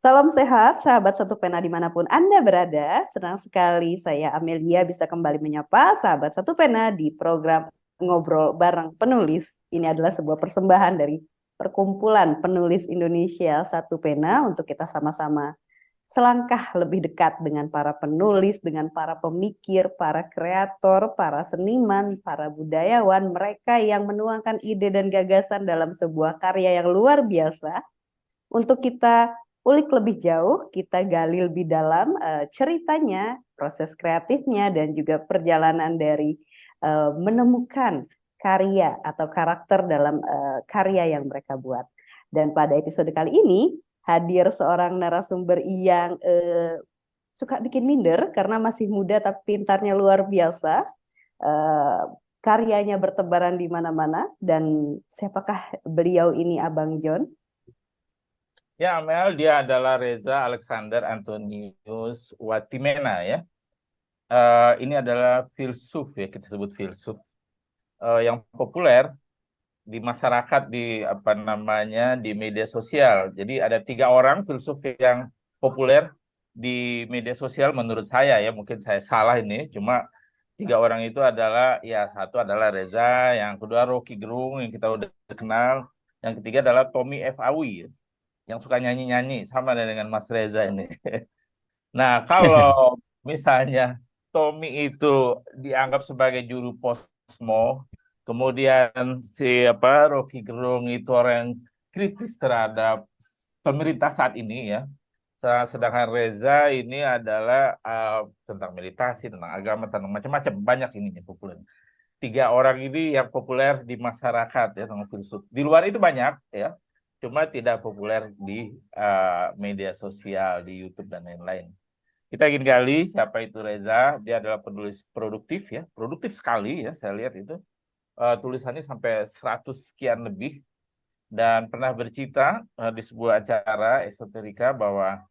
Salam sehat, sahabat Satu Pena dimanapun Anda berada. Senang sekali saya Amelia bisa kembali menyapa sahabat Satu Pena di program Ngobrol Bareng Penulis. Ini adalah sebuah persembahan dari Perkumpulan Penulis Indonesia Satu Pena untuk kita sama-sama selangkah lebih dekat dengan para penulis, dengan para pemikir, para kreator, para seniman, para budayawan, mereka yang menuangkan ide dan gagasan dalam sebuah karya yang luar biasa untuk kita ulik lebih jauh, kita gali lebih dalam ceritanya, proses kreatifnya, dan juga perjalanan dari menemukan karya atau karakter dalam karya yang mereka buat. Dan pada episode kali ini, hadir seorang narasumber yang suka bikin minder karena masih muda tapi pintarnya luar biasa. Eh, Karyanya bertebaran di mana-mana. Dan siapakah beliau ini, Abang John? Ya, Amel, dia adalah Reza Alexander Antonius Watimena ya. Ini adalah filsuf ya, kita sebut filsuf yang populer di masyarakat di apa namanya di media sosial. Jadi ada 3 orang filsuf yang populer di media sosial menurut saya ya. Mungkin saya salah ini, cuma 3 orang itu adalah ya satu adalah Reza, yang kedua Rocky Gerung yang kita udah kenal, yang ketiga adalah Tommy F. Awi ya, yang suka nyanyi-nyanyi sama dengan Mas Reza ini. Nah, kalau misalnya Tommy itu dianggap sebagai juru posmo, kemudian si apa Rocky Gerung itu orang yang kritis terhadap pemerintah saat ini ya. Sedangkan Reza ini adalah tentang meditasi, tentang agama, tentang macam-macam banyak ininya populer. 3 orang ini yang populer di masyarakat ya, tentang filsuf. Di luar itu banyak ya, cuma tidak populer di media sosial, di YouTube dan lain-lain. Kita ingin gali siapa itu Reza. Dia adalah penulis produktif ya, produktif sekali ya, saya lihat itu. Tulisannya sampai 100 sekian lebih, dan pernah bercita di sebuah acara esoterika bahwa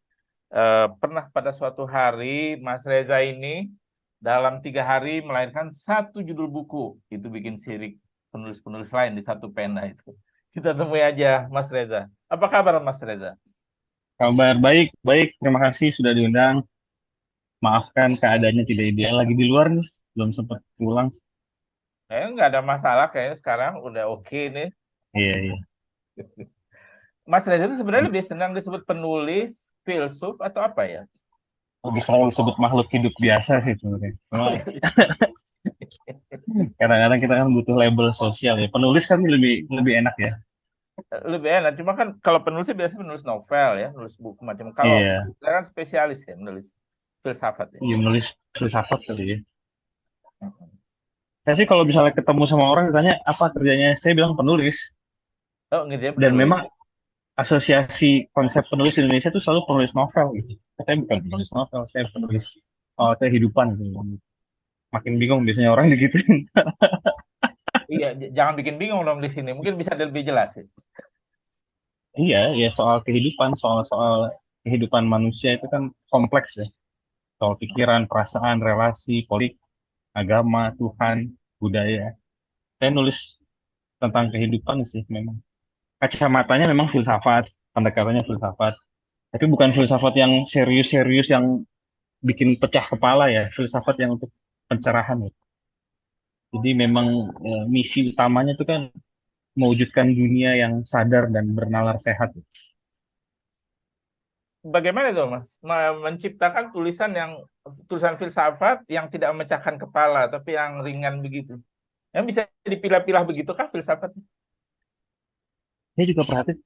pernah pada suatu hari Mas Reza ini dalam 3 hari melahirkan 1 judul buku. Itu bikin sirik penulis-penulis lain di Satu Pena itu. Kita temui aja Mas Reza. Apa kabar Mas Reza? Kabar baik, baik. Terima kasih sudah diundang. Maafkan keadaannya tidak ideal. Lagi di luar nih, belum sempat pulang. Kayaknya nggak ada masalah, kayaknya sekarang udah oke nih. Iya, iya. Mas Reza itu sebenarnya lebih senang disebut penulis, filsuf, atau apa ya? Lebih selalu disebut makhluk hidup biasa sih sebenarnya. Cuma kadang-kadang kita kan butuh label sosial ya. Penulis kan lebih lebih enak ya. Lebih enak. Cuma kan kalau penulis biasanya penulis novel ya, nulis buku macam. Kalau Iya, saya kan spesialis ya, menulis filsafat ya. iya menulis filsafat kali ya. Saya sih kalau misalnya ketemu sama orang ditanya apa kerjanya, saya bilang penulis. Oh, ngerjain Dan penulis. memang asosiasi konsep penulis di Indonesia itu selalu penulis novel gitu. Saya bukan penulis novel, saya penulis kehidupan gitu. Makin bingung biasanya orang digituin. Iya, jangan bikin bingung dong di sini. Mungkin bisa lebih jelas ya. Iya, ya soal kehidupan, soal kehidupan manusia itu kan kompleks ya. Soal pikiran, perasaan, relasi, politik, agama, Tuhan, budaya. Saya nulis tentang kehidupan sih memang. Kacamatanya memang filsafat, pendekatannya filsafat. Tapi bukan filsafat yang serius-serius yang bikin pecah kepala ya. Filsafat yang untuk pencerahan ya. Jadi memang misi utamanya itu kan mewujudkan dunia yang sadar dan bernalar sehat. Bagaimana itu, Mas? Menciptakan tulisan filsafat yang tidak memecahkan kepala, tapi yang ringan begitu. Yang bisa dipilah-pilah begitu kah filsafat? Saya juga perhatiin,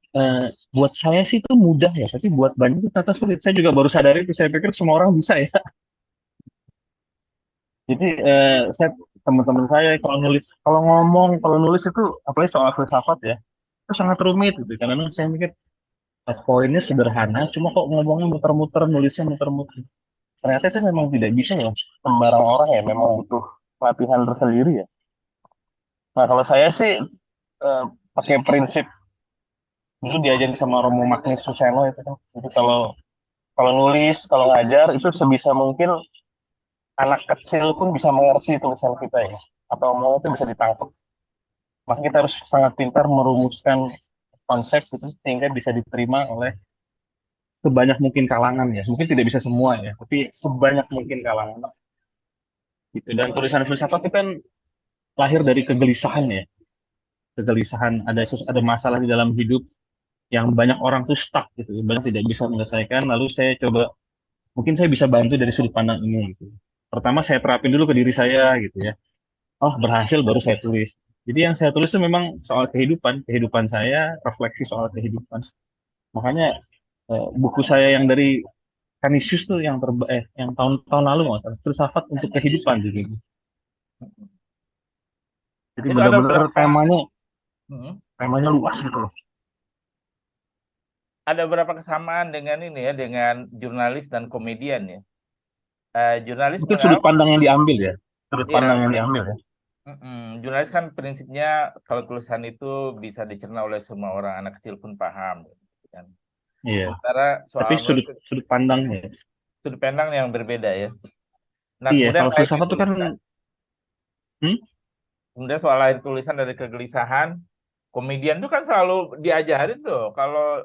buat saya sih itu mudah ya, tapi buat banyak itu ternyata sulit. Saya juga baru sadar itu, saya pikir semua orang bisa ya. Jadi saya teman-teman saya kalau nulis, kalau ngomong, kalau nulis itu apalagi soal filsafat ya, itu sangat rumit gitu. Karena saya mikir poinnya sederhana, cuma kok ngomongnya muter-muter, nulisnya muter-muter. Ternyata itu memang tidak bisa ya, sembarang orang ya, memang butuh latihan tersendiri ya. Nah kalau saya sih eh, pakai prinsip dulu diajarin sama Romo Magnis Suseno itu kan. Jadi kalau kalau nulis, kalau ngajar itu sebisa mungkin anak kecil pun bisa mengerti tulisan kita ya. Atau mau itu bisa ditangkap. Maka kita harus sangat pintar merumuskan konsep gitu, sehingga bisa diterima oleh sebanyak mungkin kalangan ya. Mungkin tidak bisa semua ya, tapi sebanyak mungkin kalangan gitu. Dan tulisan filsafat itu kan lahir dari kegelisahan ya. Kegelisahan ada masalah di dalam hidup yang banyak orang tuh stuck gitu, banyak tidak bisa menyelesaikan. Lalu saya coba, mungkin saya bisa bantu dari sudut pandang ini gitu. Pertama saya terapin dulu ke diri saya gitu ya. Oh, berhasil baru saya tulis. Jadi yang saya tulis itu memang soal kehidupan saya, refleksi soal kehidupan. Makanya buku saya yang dari Canisius tuh yang tahun-tahun lalu nggak salah, filsafat untuk kehidupan gitu. Jadi Itu ada benar-benar berapa? temanya Hmm. temanya luas gitu loh. Ada berapa kesamaan dengan ini ya, dengan jurnalis dan komedian ya? Jurnalis Mungkin sudut menganggap, pandang yang diambil ya, sudut pandang iya, yang diambil ya. jurnalis kan prinsipnya kalau tulisan itu bisa dicerna oleh semua orang, anak kecil pun paham, gitu kan. Iya. Sementara Tapi soal sudut nulis sudut pandangnya. sudut pandang yang berbeda ya. Nah, Iya, kemudian kalau lahir di filsafat itu kan, tulisan, hmm, kemudian soal lahir tulisan dari kegelisahan, komedian itu kan selalu diajarin tuh kalau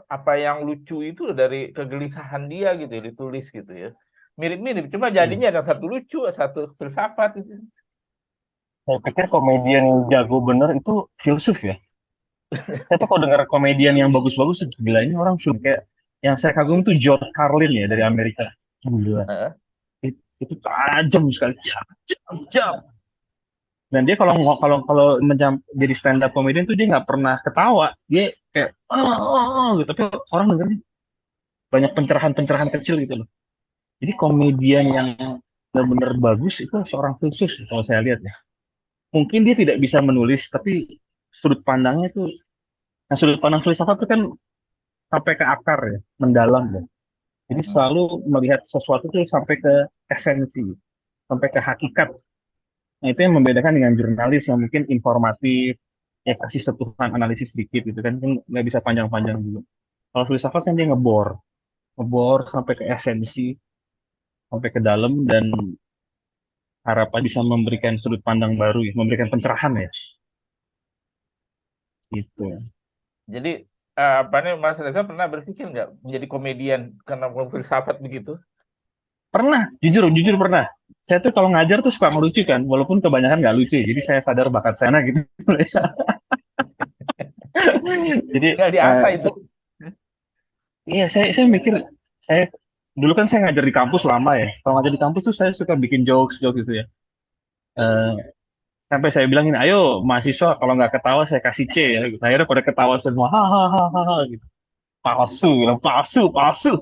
apa yang lucu itu dari kegelisahan dia gitu ya, ditulis gitu ya. Mirip-mirip, cuma iya. jadinya ada satu lucu, satu filsafat gitu. Saya pikir komedian yang jago bener itu filsuf ya. Saya tuh kalau dengar komedian yang bagus-bagus, gila ini orang film kayak yang saya kagum itu George Carlin ya dari Amerika. Gila. Heeh. Itu tajam sekali, jam. Dan dia kalau kalau kalau jadi stand up comedian tuh dia nggak pernah ketawa. Dia kayak gitu. Tapi orang dengernya banyak pencerahan-pencerahan kecil gitu loh. Jadi komedian yang benar-benar bagus itu seorang filsuf kalau saya lihat ya. Mungkin dia tidak bisa menulis, tapi sudut pandangnya tuh, nah sudut pandang filsafat itu kan sampai ke akar ya, mendalam ya. Jadi Hmm. selalu melihat sesuatu tuh sampai ke esensi, sampai ke hakikat. Nah itu yang membedakan dengan jurnalis yang mungkin informatif, ya kasih sentuhan analisis sedikit gitu kan nggak bisa panjang-panjang juga. Kalau filsafat kan dia ngebor sampai ke esensi, sampai ke dalam dan harapan bisa memberikan sudut pandang baru ya, memberikan pencerahan ya, gitu. Jadi apa nih Mas Reza pernah berpikir nggak menjadi komedian karena filsafat begitu? Pernah, jujur jujur pernah. Saya tuh kalau ngajar tuh suka ngelucu kan, walaupun kebanyakan nggak lucu. Jadi saya sadar bakat saya gitu. Jadi Tinggal diasah itu. iya saya mikir saya dulu kan saya ngajar di kampus lama ya. Kalau ngajar di kampus tuh saya suka bikin jokes jokes gitu ya. Eh, Sampai saya bilangin, ayo mahasiswa kalau nggak ketawa saya kasih C ya. Gitu. Akhirnya pada ketawa semua, hahaha gitu. Palsu, bilang palsu, palsu.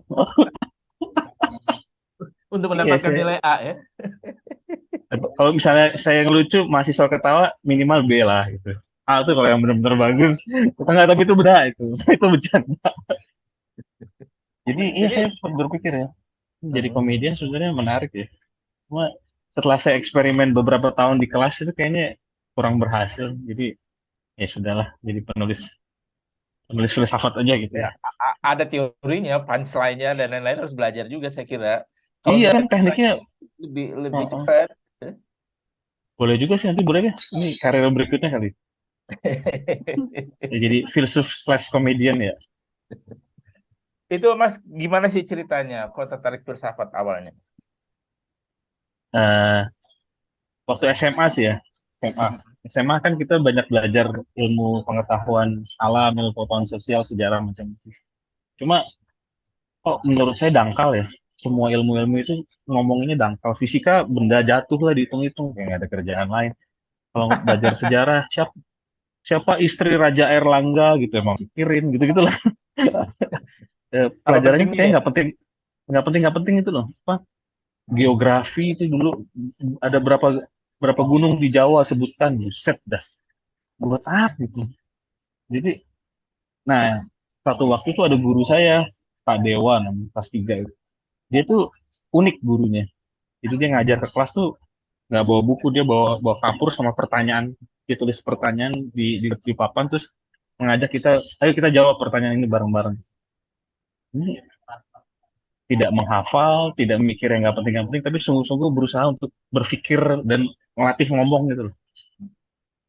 Untuk Iya mendapatkan saya. nilai A ya. Kalau misalnya saya ngelucu, mahasiswa ketawa minimal B lah gitu. A tuh kalau yang benar-benar bagus. Kita nggak tapi itu beda itu. Itu bercanda. Jadi iya Jadi saya berpikir ya, jadi hmm, komedian sebenarnya menarik ya. Cuma setelah saya eksperimen beberapa tahun di kelas itu kayaknya kurang berhasil. Jadi ya sudahlah, jadi penulis penulis filsafat aja gitu ya, ya. ada teorinya, punchline-nya dan lain-lain harus belajar juga saya kira. Kalau Iya bisa kan tekniknya, lebih uh-uh. cepat. Boleh juga sih nanti boleh ya. Ini karir berikutnya kali. Ya, jadi filsuf slash komedian ya. Itu Mas gimana sih ceritanya? Kok tertarik filsafat awalnya? Eh, Waktu SMA sih ya. SMA. SMA kan kita banyak belajar ilmu pengetahuan alam, ilmu pengetahuan sosial, sejarah macam itu. Cuma kok menurut saya dangkal ya. Semua ilmu-ilmu itu ngomonginnya dangkal. Fisika benda jatuh lah dihitung-hitung kayak nggak ada kerjaan lain. Kalau belajar sejarah siapa siapa istri Raja Airlangga gitu emang pikirin gitu gitulah. Kalau Pelajarannya penting tuh dia. kayak nggak penting itu loh. Apa geografi itu dulu ada berapa berapa gunung di Jawa sebutkan set dah buat apa gitu. Jadi nah satu waktu tuh ada guru saya Pak Dewa namanya kelas 3 itu. Dia tuh unik gurunya. Jadi dia ngajar ke kelas tuh nggak bawa buku, dia bawa bawa kapur sama pertanyaan. Dia tulis pertanyaan di papan terus mengajak kita, ayo kita jawab pertanyaan ini bareng-bareng. Ini tidak menghafal, tidak mikir yang nggak penting, tapi sungguh-sungguh berusaha untuk berpikir dan melatih ngomong gitu loh.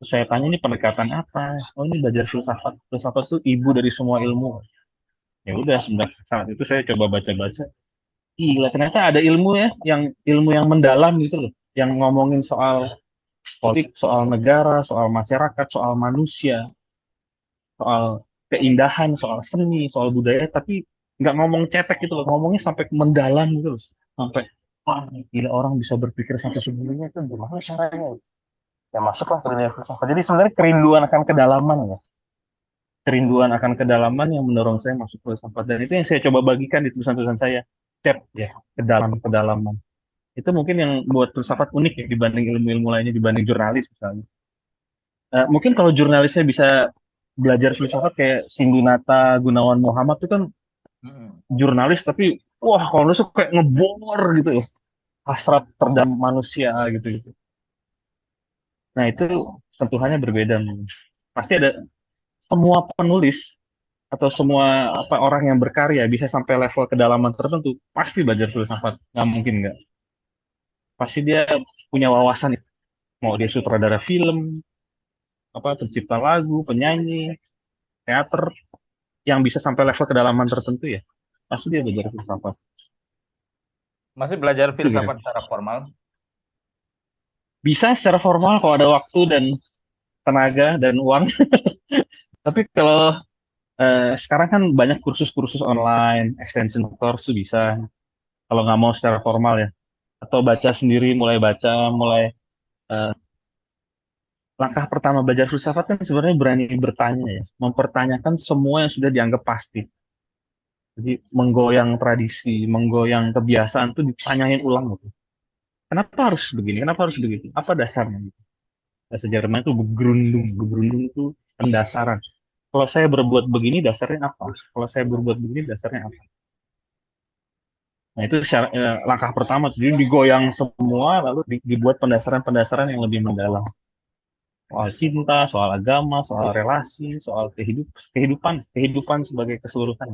Terus saya tanya ini pendekatan apa? Oh ini belajar filsafat. Filsafat itu ibu dari semua ilmu. Ya udah semenjak saat itu saya coba baca-baca. Gila, ternyata ada ilmu ya, ilmu yang mendalam gitu loh, yang ngomongin soal politik, soal negara, soal masyarakat, soal manusia, soal keindahan, soal seni, soal budaya, tapi nggak ngomong cetek gitu loh, ngomongnya sampai mendalam gitu loh, sampai wah gila orang bisa berpikir sampai sebegininya itu gimana caranya? Ya masuklah ke dunia filsafat. Jadi sebenarnya kerinduan akan kedalaman ya, kerinduan akan kedalaman yang mendorong saya masuk filsafat dan itu yang saya coba bagikan di tulisan-tulisan saya. Cep ya, kedalaman. Itu mungkin yang buat filsafat unik ya dibanding ilmu-ilmu lainnya, dibanding jurnalis misalnya. Mungkin kalau jurnalisnya bisa belajar filsafat kayak Sindunata Gunawan Muhammad itu kan Mm-mm. jurnalis tapi wah kalau nulis tuh kayak ngebor gitu ya, hasrat terhadap manusia gitu gitu. Nah itu sentuhannya berbeda. Pasti ada semua penulis atau semua apa orang yang berkarya bisa sampai level kedalaman tertentu pasti belajar filsafat, nggak mungkin nggak. Pasti dia punya wawasan, mau dia sutradara film, apa pencipta lagu, penyanyi, teater, yang bisa sampai level kedalaman tertentu ya pasti dia belajar filsafat. Masih belajar Itu gitu. filsafat secara formal? Bisa secara formal kalau ada waktu dan tenaga dan uang. Tapi kalau sekarang kan banyak kursus-kursus online, extension course tuh bisa. Kalau nggak mau secara formal ya. Atau baca sendiri, mulai baca, mulai eh, langkah pertama belajar filsafat kan sebenarnya berani bertanya ya, mempertanyakan semua yang sudah dianggap pasti. Jadi menggoyang tradisi, menggoyang kebiasaan tuh ditanyain ulang gitu. Kenapa harus begini? Kenapa harus begitu? Apa dasarnya? Bahasa Jerman itu begrundung. Begrundung itu pendasaran. Kalau saya berbuat begini dasarnya apa? Kalau saya berbuat begini dasarnya apa? Nah itu langkah pertama. Jadi digoyang semua lalu dibuat pendasaran-pendasaran yang lebih mendalam. Soal cinta, soal agama, soal relasi, soal kehidupan, kehidupan sebagai keseluruhan.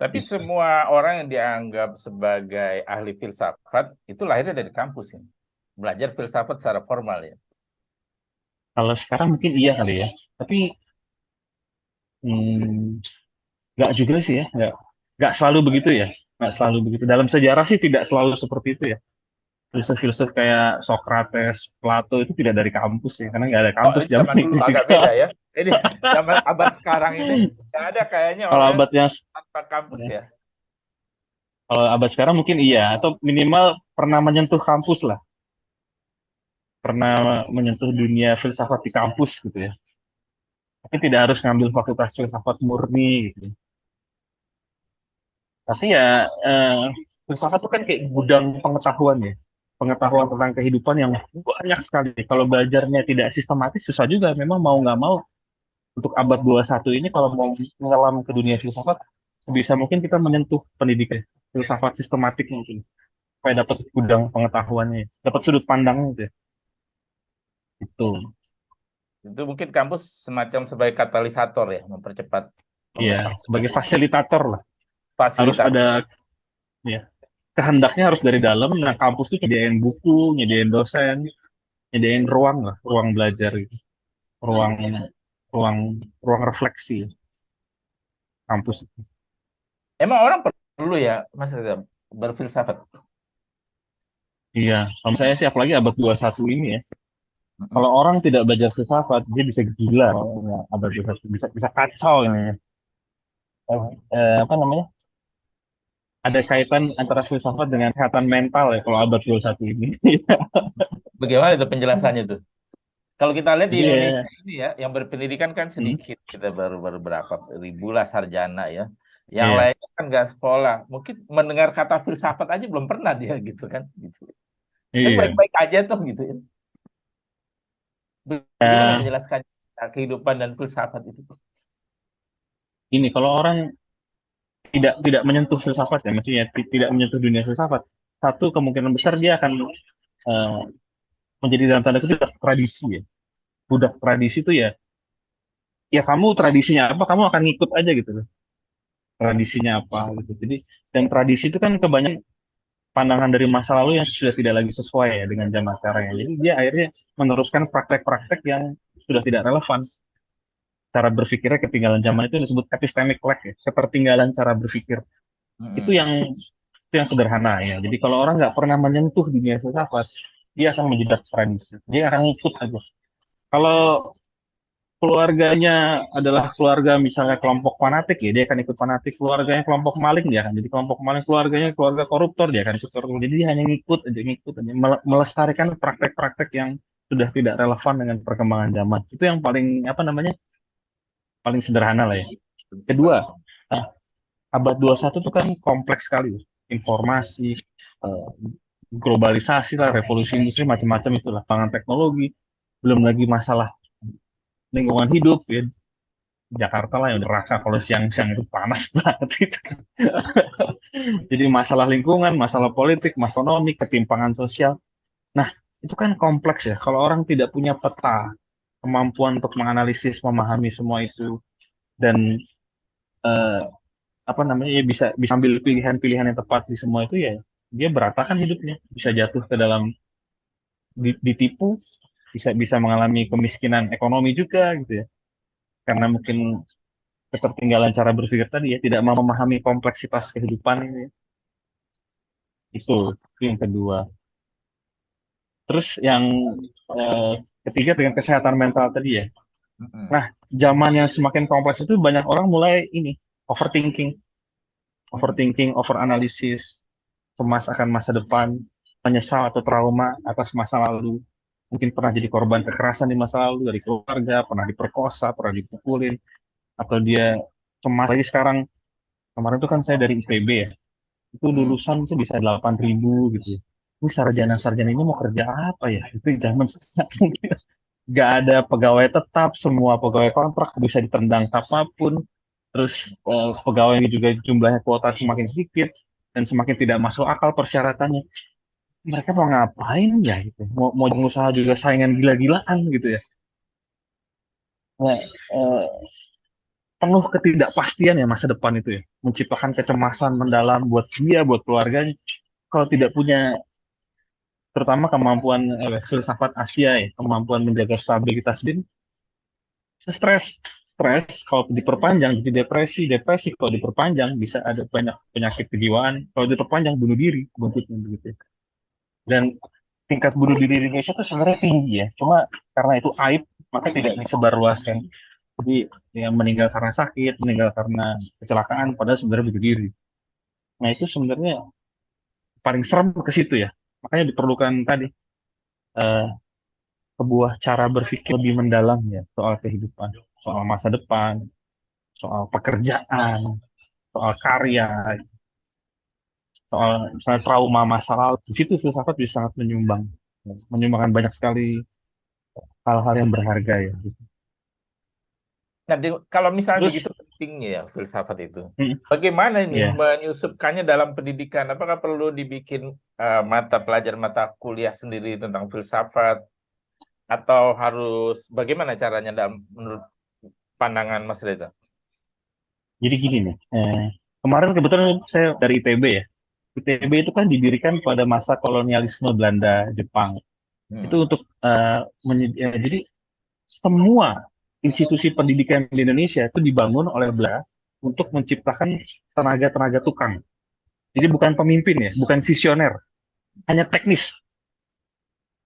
Tapi Gitu. semua orang yang dianggap sebagai ahli filsafat itu lahirnya dari kampus ini. Belajar filsafat secara formal ya. Kalau sekarang mungkin iya kali ya. Tapi hmm, nggak juga sih ya. Nggak selalu begitu ya. Nggak selalu begitu. Dalam sejarah sih tidak selalu seperti itu ya. Filsuf-filsuf kayak Socrates, Plato itu tidak dari kampus ya, karena nggak ada Oh, kampus ini zaman zaman dulu itu agak juga. beda ya. Ini zaman abad sekarang ini nggak ada kayaknya Kalau orang yang abadnya, tanpa kampus ya. kalau abad sekarang mungkin iya, atau minimal pernah menyentuh kampus lah, pernah menyentuh dunia filsafat di kampus gitu ya. Tapi tidak harus ngambil fakultas filsafat murni gitu. Tapi ya filsafat itu kan kayak gudang pengetahuan ya, pengetahuan tentang kehidupan yang banyak sekali. Kalau belajarnya tidak sistematis susah juga. Memang mau nggak mau untuk abad 21 ini kalau mau menyelam ke dunia filsafat sebisa mungkin kita menyentuh pendidikan filsafat sistematik mungkin supaya dapat gudang pengetahuannya ya. Dapat sudut pandangnya gitu ya. Itu Itu mungkin kampus semacam sebagai katalisator ya, mempercepat ya pengetahuan, sebagai fasilitator lah, harus ada fasilitator. ya kehendaknya harus dari dalam. Nah kampus tuh nyediain buku, nyediain dosen, nyediain ruang lah, ruang belajar gitu, ruang ruang ruang refleksi kampus. Emang orang perlu ya, Mas Reza, berfilsafat. Iya, kalau saya sih apalagi abad 21 ini ya. Kalau Mm-mm. orang tidak belajar filsafat, dia bisa gila. Oh, ya, abad 21 bisa bisa kacau ini. Apa namanya? Ada kaitan antara filsafat dengan kesehatan mental ya kalau abad 21 ini. Bagaimana itu penjelasannya tuh? Kalau kita lihat di Jadi Indonesia ini ya, yang berpendidikan kan hmm, sedikit, kita baru berapa ribu lah sarjana ya. Yang iya, lainnya kan nggak sekolah, mungkin mendengar kata filsafat aja belum pernah dia gitu kan, gitu. Tapi iya. baik-baik aja tuh gitu ya. Bagaimana Eh, menjelaskan kehidupan dan filsafat itu? ini kalau orang tidak menyentuh filsafat ya, maksudnya tidak menyentuh dunia filsafat, satu kemungkinan besar dia akan eh, menjadi dalam tanda kutip budak tradisi ya. Budak tradisi itu ya, ya kamu tradisinya apa, kamu akan ngikut aja gitu loh. Tradisinya apa gitu. Jadi dan tradisi itu kan kebanyakan pandangan dari masa lalu yang sudah tidak lagi sesuai ya dengan zaman sekarang ya. Jadi dia akhirnya meneruskan praktek-praktek yang sudah tidak relevan. cara berpikirnya ketinggalan zaman, itu disebut epistemic lag ya, ketertinggalan cara berpikir. Itu Mm-mm. yang sederhana ya. Jadi kalau orang nggak pernah menyentuh dunia filsafat, dia akan menjadi tradisi. Dia akan ngikut aja. Kalau keluarganya adalah keluarga misalnya kelompok fanatik ya, dia akan ikut fanatik. Keluarganya kelompok maling, dia akan jadi kelompok maling. Keluarganya keluarga koruptor, dia akan ikut koruptor. Jadi dia hanya ngikut aja, melestarikan praktek-praktek yang sudah tidak relevan dengan perkembangan zaman. Itu yang paling apa namanya, paling sederhana lah ya. Prinsipal. Kedua, nah, abad 21 itu kan kompleks sekali, informasi, eh, globalisasi lah, revolusi industri, macam-macam itulah, pangan teknologi, belum lagi masalah lingkungan hidup ya. Jakarta lah yang neraka kalau siang-siang itu panas banget itu. Jadi masalah lingkungan, masalah politik, masalah ekonomi, ketimpangan sosial. Nah, itu kan kompleks ya. Kalau orang tidak punya peta, kemampuan untuk menganalisis, memahami semua itu, dan eh, apa namanya, ya bisa bisa ambil pilihan-pilihan yang tepat di semua itu, ya dia berantakan hidupnya, bisa jatuh ke dalam ditipu, bisa bisa mengalami kemiskinan ekonomi juga gitu ya, karena mungkin ketertinggalan cara berpikir tadi ya, tidak mau memahami kompleksitas kehidupan ini ya. Itu yang kedua. Terus yang eh, ketiga dengan kesehatan mental tadi ya. Mm-mm. Nah, zaman yang semakin kompleks itu banyak orang mulai ini overthinking, Mm-mm. overanalisis, cemas akan masa depan, menyesal atau trauma atas masa lalu. Mungkin pernah jadi korban kekerasan di masa lalu dari keluarga, pernah diperkosa, pernah dipukulin, atau dia cemas lagi sekarang. Kemarin itu kan saya dari IPB ya, itu Mm. lulusan itu bisa 8.000 gitu ya. Ini sarjana-sarjana ini mau kerja apa ya? Itu zaman sekarang. Gak ada pegawai tetap, semua pegawai kontrak bisa ditendang kapanpun. Terus pegawai ini juga jumlahnya kuota semakin sedikit dan semakin tidak masuk akal persyaratannya. Mereka mau ngapain ya gitu? Mau pengusaha juga saingan gila-gilaan gitu ya. Nah, eh, penuh ketidakpastian ya masa depan itu ya. Menciptakan kecemasan mendalam buat dia, buat keluarganya. Kalau tidak punya terutama kemampuan filsafat Asia ya, kemampuan menjaga stabilitas diri, stres, stres kalau diperpanjang jadi depresi, depresi kalau diperpanjang bisa ada banyak penyakit kejiwaan, kalau diperpanjang bunuh diri, buntutnya begitu. Dan tingkat bunuh diri di Indonesia itu sebenarnya tinggi ya, cuma karena itu aib maka tidak disebarluaskan. Jadi yang meninggal karena sakit, meninggal karena kecelakaan, padahal sebenarnya bunuh diri. Nah itu sebenarnya paling serem ke situ ya. Makanya diperlukan tadi eh, sebuah cara berpikir lebih mendalam ya soal kehidupan, soal masa depan, soal pekerjaan, soal karya, soal misalnya trauma masa lalu. Di situ filsafat bisa sangat menyumbangkan banyak sekali hal-hal yang berharga ya. Gitu. Nah, kalau misalnya Terus, begitu pentingnya ya filsafat itu, hmm, bagaimana ini ya, menyusupkannya dalam pendidikan? Apakah perlu dibikin mata pelajaran mata kuliah sendiri tentang filsafat, atau harus bagaimana caranya dalam menurut pandangan Mas Reza? jadi gini nih. Kemarin kebetulan saya dari ITB ya. ITB itu kan didirikan pada masa kolonialisme Belanda, Jepang. Itu Hmm. untuk jadi semua institusi pendidikan di Indonesia itu dibangun oleh Belanda untuk menciptakan tenaga-tenaga tukang. Jadi bukan pemimpin ya, bukan visioner, hanya teknis.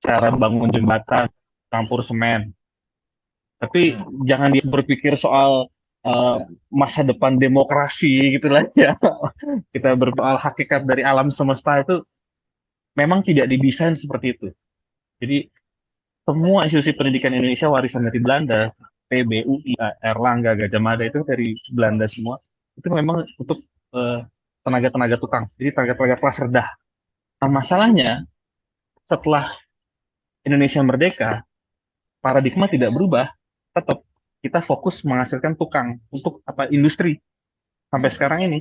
Cara bangun jembatan, campur semen. Tapi Hmm. jangan dia berpikir soal eh, masa depan demokrasi gitu lah ya. Kita bersoal hakikat dari alam semesta itu memang tidak didesain seperti itu. Jadi semua institusi pendidikan Indonesia warisan dari Belanda, PB, UI, Erlangga, Gajah Mada itu dari Belanda semua. Itu memang untuk eh, tenaga-tenaga tukang, jadi tenaga-tenaga kelas rendah. Nah, masalahnya setelah Indonesia merdeka, paradigma tidak berubah, tetap kita fokus menghasilkan tukang untuk apa industri. Sampai Hmm. sekarang ini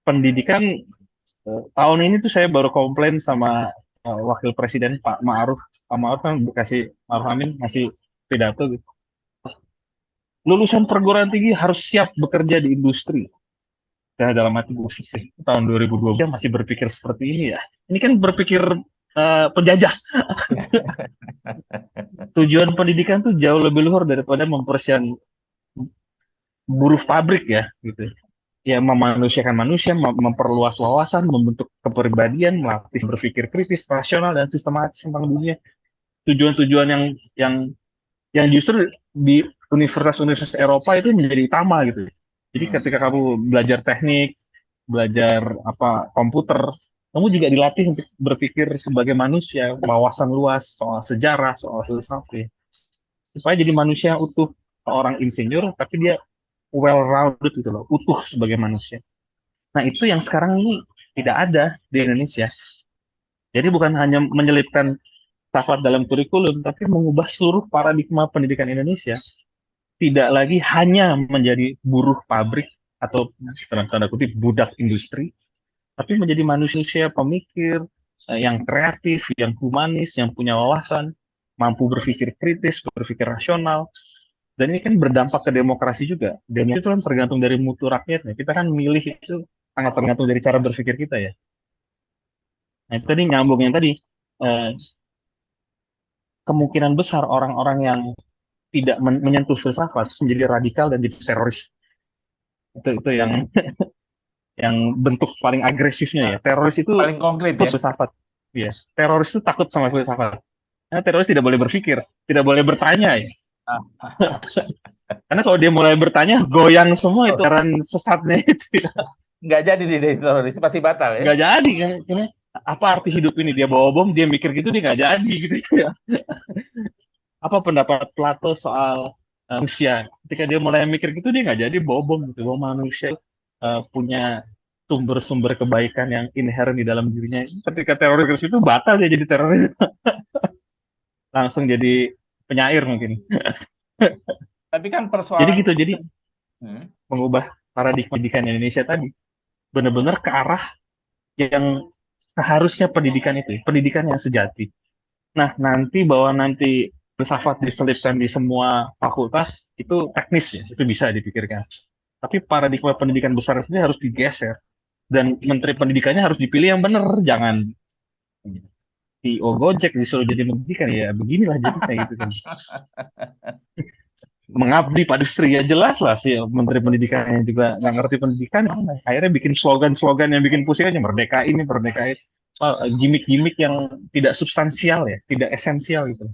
pendidikan tahun ini tuh saya baru komplain sama Wakil Presiden Pak Ma'ruf. Pak Ma'ruf kan kasih Ma'ruf Amin ngasih pidato gitu. Lulusan perguruan tinggi harus siap bekerja di industri. Ya, dalam hati musik tahun 2020 masih berpikir seperti ini ya. Ini kan berpikir penjajah. Tujuan pendidikan tuh jauh lebih luhur daripada buruh pabrik ya, gitu. Ya memanusiakan manusia, memperluas wawasan, membentuk kepribadian, melatih berpikir kritis, rasional dan sistematis tentang dunia. Tujuan-tujuan yang yang justru di universitas-universitas Eropa itu menjadi utama gitu. Jadi Hmm. ketika kamu belajar teknik, belajar apa komputer, kamu juga dilatih untuk berpikir sebagai manusia, wawasan luas soal sejarah, soal filsafat, supaya jadi manusia yang utuh. Seorang insinyur, tapi dia well-rounded gitu loh, utuh sebagai manusia. Nah itu yang sekarang ini tidak ada di Indonesia. Jadi bukan hanya menyelipkan filsafat dalam kurikulum, tapi mengubah seluruh paradigma pendidikan Indonesia. Tidak lagi hanya menjadi buruh pabrik atau dalam tanda kutip budak industri, tapi menjadi manusia pemikir yang kreatif, yang humanis, yang punya wawasan, mampu berpikir kritis, berpikir rasional. Dan ini kan berdampak ke demokrasi juga. Dan itu kan tergantung dari mutu rakyatnya. Kita kan milih itu sangat tergantung dari cara berpikir kita ya. Nah itu tadi nyambung yang tadi, eh, kemungkinan besar orang-orang yang tidak menyentuh filsafat menjadi radikal dan jadi teroris. Itu yang bentuk paling agresifnya Nah, ya. Teroris itu paling konkret takut ya. filsafat. Iya. Teroris itu takut sama filsafat. Karena teroris tidak boleh berpikir, tidak boleh bertanya ya. Ah, Karena kalau dia mulai bertanya, goyang semua itu oh, karena sesatnya itu. nggak jadi dia dari teroris, pasti batal ya. Nggak jadi kan. Karena apa arti hidup ini? Dia bawa bom, dia mikir gitu, dia nggak jadi gitu ya. Apa pendapat Plato soal manusia? Ketika dia mulai mikir gitu, dia nggak jadi bawa bom gitu. Bahwa manusia punya sumber-sumber kebaikan yang inherent di dalam dirinya. Ketika teroris itu batal dia jadi teroris, langsung jadi penyair mungkin. Tapi kan Jadi persoalan, gitu, jadi hmm, mengubah paradigma pendidikan Indonesia tadi benar-benar ke arah yang seharusnya pendidikan itu, pendidikan yang sejati. Nah, nanti filsafat diselipkan di semua fakultas itu teknis ya, itu bisa dipikirkan. Tapi paradigma pendidikan besar sendiri harus digeser dan menteri pendidikannya harus dipilih yang benar, jangan CEO Gojek disuruh jadi pendidikan ya beginilah jadi kayak gitu kan. Mengabdi pada istri ya jelas lah sih menteri pendidikannya juga nggak ngerti pendidikan, akhirnya bikin slogan-slogan yang bikin pusing aja, merdeka ini merdeka itu. Gimmick-gimmick yang tidak substansial ya, tidak esensial gitu.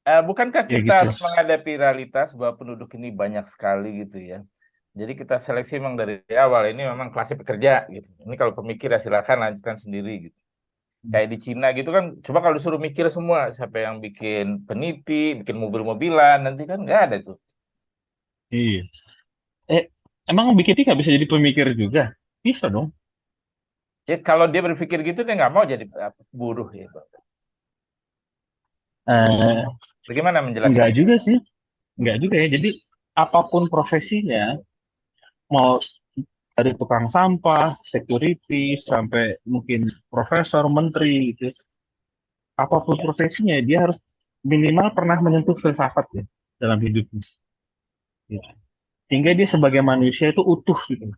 bukankah Ya kita gitu. harus menghadapi realitas bahwa penduduk ini banyak sekali gitu ya. Jadi kita seleksi memang dari awal, ini memang kelasnya pekerja gitu. Ini kalau pemikir ya silakan lanjutkan sendiri gitu. Kayak di Cina gitu kan, coba kalau disuruh mikir semua, siapa yang bikin peniti, bikin mobil-mobilan, nanti kan nggak ada tuh. Iya. Eh, emang bikin nggak bisa jadi pemikir juga? Bisa dong. Ya kalau dia berpikir gitu, dia nggak mau jadi buruh ya. Eh, Bagaimana enggak menjelaskan? juga sih. Enggak juga ya. Jadi apapun profesinya, mau dari tukang sampah, security, sampai mungkin profesor, menteri gitu. Apapun profesinya, dia harus minimal pernah menyentuh filsafat ya dalam hidupnya. Gitu. Sehingga dia sebagai manusia itu utuh gitu.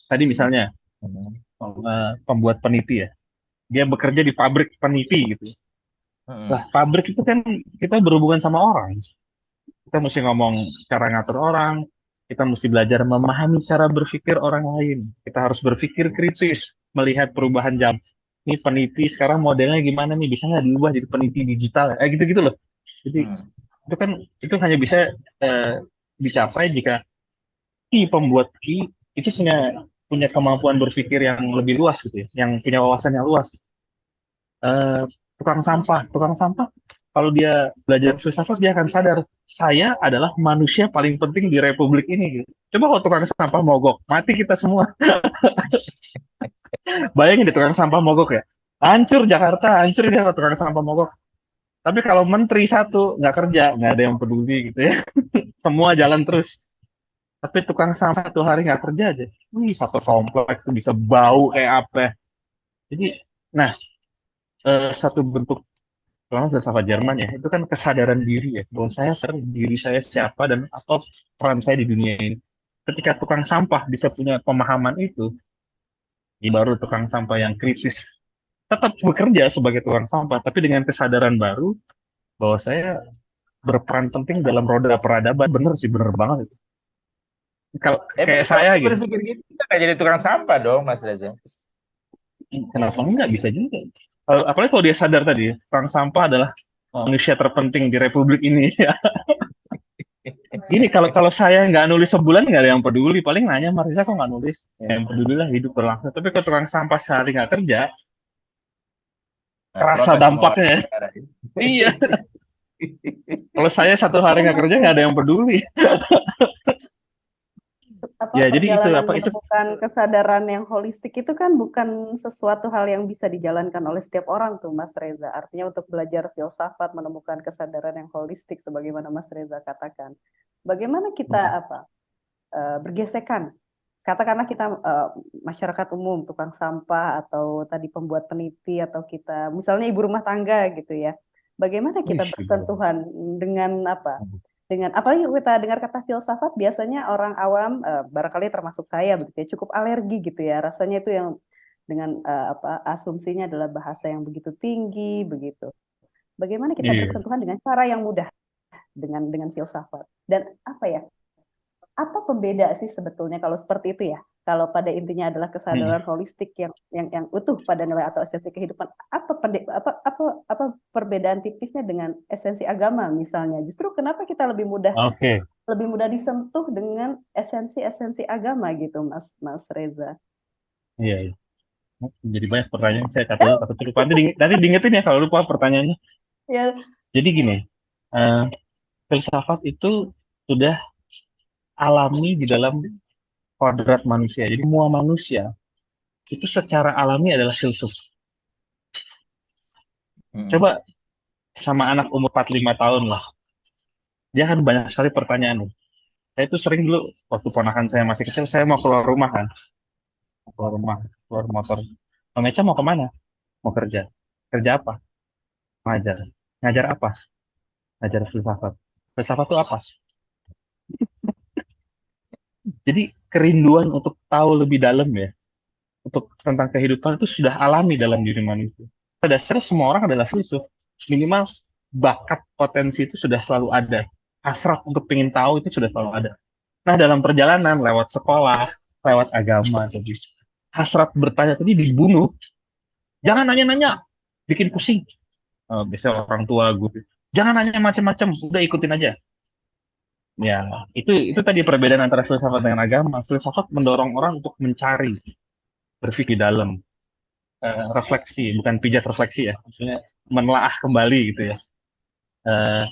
Tadi misalnya Hmm. pembuat peniti ya, dia bekerja di pabrik peniti gitu. Lah, Hmm. pabrik itu kan kita berhubungan sama orang. Kita mesti ngomong cara ngatur orang, kita mesti belajar memahami cara berpikir orang lain. Kita harus berpikir kritis, melihat perubahan jam. Ini peniti sekarang modelnya gimana nih? Bisa nggak diubah jadi peniti digital? Gitu-gitu loh. Jadi Hmm. itu kan itu hanya bisa eh, dicapai jika pembuat itu punya punya kemampuan berpikir yang lebih luas gitu ya, yang punya wawasan yang luas. eh, tukang sampah, kalau dia belajar filsafat dia akan sadar saya adalah manusia paling penting di republik ini. Gitu. Coba kalau tukang sampah mogok, mati kita semua. Bayangin deh tukang sampah mogok ya, hancur Jakarta, hancur dia kalau tukang sampah mogok. Tapi kalau menteri satu nggak kerja, nggak ada yang peduli gitu ya, semua jalan terus. Tapi tukang sampah satu hari nggak kerja aja, satu komplek tuh bisa bau kayak apa. Jadi, nah satu bentuk kalau filsafat Jerman ya, itu kan kesadaran diri ya, bahwa saya sadar diri saya siapa dan apa peran saya di dunia ini. Ketika tukang sampah bisa punya pemahaman itu, ini baru tukang sampah yang kritis. Tetap bekerja sebagai tukang sampah, tapi dengan kesadaran baru bahwa saya berperan penting dalam roda peradaban. Bener sih, bener banget itu. Kalau kayak Kalau saya kita gitu, berpikir gitu, kita nggak jadi tukang sampah dong, Mas Reza. kenapa enggak bisa juga? Apalagi kalau dia sadar tadi, tukang sampah adalah manusia terpenting di Republik ini. Gini, kalau kalau saya nggak nulis sebulan nggak ada yang peduli. Paling nanya, Marisa kok nggak nulis? Ya, yang peduli lah hidup berlangsung. Tapi kalau tukang sampah sehari nggak kerja, Nah, kerasa protes semua warga dampaknya ya. negara. Iya, kalau saya satu hari Betul, nggak Mas kerja nggak ada Reza. yang peduli. Apa Ya, jadi itu perjalanan apa itu? menemukan kesadaran yang holistik itu kan bukan sesuatu hal yang bisa dijalankan oleh setiap orang tuh Mas Reza. Artinya untuk belajar filsafat menemukan kesadaran yang holistik sebagaimana Mas Reza katakan. Bagaimana kita bergesekan? Katakanlah kita masyarakat umum, tukang sampah atau tadi pembuat peniti atau kita misalnya ibu rumah tangga gitu ya. Bagaimana kita Wih, bersentuhan dengan apa? Dengan apalagi kalau kita dengar kata filsafat biasanya orang awam barangkali termasuk saya begitu ya cukup alergi gitu ya rasanya itu yang dengan asumsinya adalah bahasa yang begitu tinggi begitu. Bagaimana kita iya. bersentuhan dengan cara yang mudah dengan filsafat dan apa ya? Apa pembeda sih sebetulnya kalau seperti itu ya? Kalau pada intinya adalah Mm. kesadaran holistik yang utuh pada nilai atau esensi kehidupan, apa perbedaan tipisnya dengan esensi agama misalnya? Justru kenapa kita Oke, lebih mudah disentuh dengan esensi-esensi agama gitu, Mas Mas Reza. iya, iya. Jadi banyak pertanyaan saya takut lupa. Nanti diingetin ya kalau lupa pertanyaannya. Ya, Jadi gini, eh, filsafat itu sudah alami di dalam kodrat manusia. Jadi semua manusia itu secara alami adalah filsuf. Mm-mm. Coba sama anak umur 45 tahun lah. Dia kan banyak sekali pertanyaan. Saya itu sering dulu waktu ponakan saya masih kecil, saya mau keluar rumah kan. Mau keluar rumah, keluar motor. Om Eca mau kemana? Mau kerja. Kerja apa? Ngajar. Ngajar apa? Ngajar filsafat. Filsafat itu apa? Jadi kerinduan untuk tahu lebih dalam ya, untuk tentang kehidupan itu sudah alami dalam diri manusia. Pada dasarnya semua orang adalah filsuf. Minimal bakat potensi itu sudah selalu ada. Hasrat untuk ingin tahu itu sudah selalu ada. Nah, dalam perjalanan lewat sekolah, lewat agama tadi, hasrat bertanya tadi dibunuh. Jangan nanya-nanya, bikin pusing. Biasanya orang tua gue. Jangan nanya macam-macam, udah ikutin aja. Ya, itu tadi perbedaan antara filsafat dengan agama. Filsafat mendorong orang untuk mencari, berpikir dalam, refleksi, bukan pijat refleksi ya, maksudnya menelaah kembali gitu ya. Eh,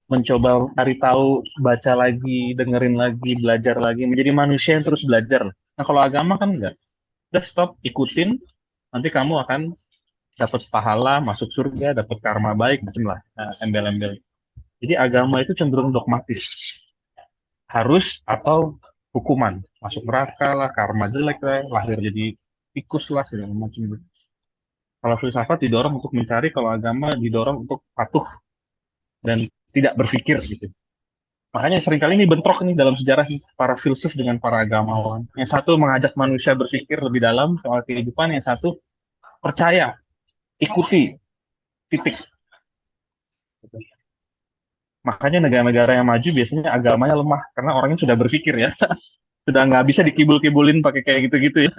Mencoba cari tahu, baca lagi, dengerin lagi, belajar lagi, menjadi manusia yang terus belajar. Nah, kalau agama kan enggak. Udah stop, ikutin, nanti kamu akan dapat pahala, masuk surga, dapat karma baik, macam lah, embel-embel. Jadi agama itu cenderung dogmatis, harus atau hukuman, masuk neraka lah, karma jelek lah, lahir jadi tikus lah, segala macam gitu. Kalau filsafat didorong untuk mencari, kalau agama didorong untuk patuh dan tidak berpikir gitu. Makanya seringkali ini bentrok nih dalam sejarah nih, para filsuf dengan para agamawan. Yang satu mengajak manusia berpikir lebih dalam soal kehidupan, yang satu percaya, ikuti, titik. Makanya negara-negara yang maju biasanya agamanya lemah karena orangnya sudah berpikir ya, sudah nggak bisa dikibul-kibulin pakai kayak gitu-gitu ya.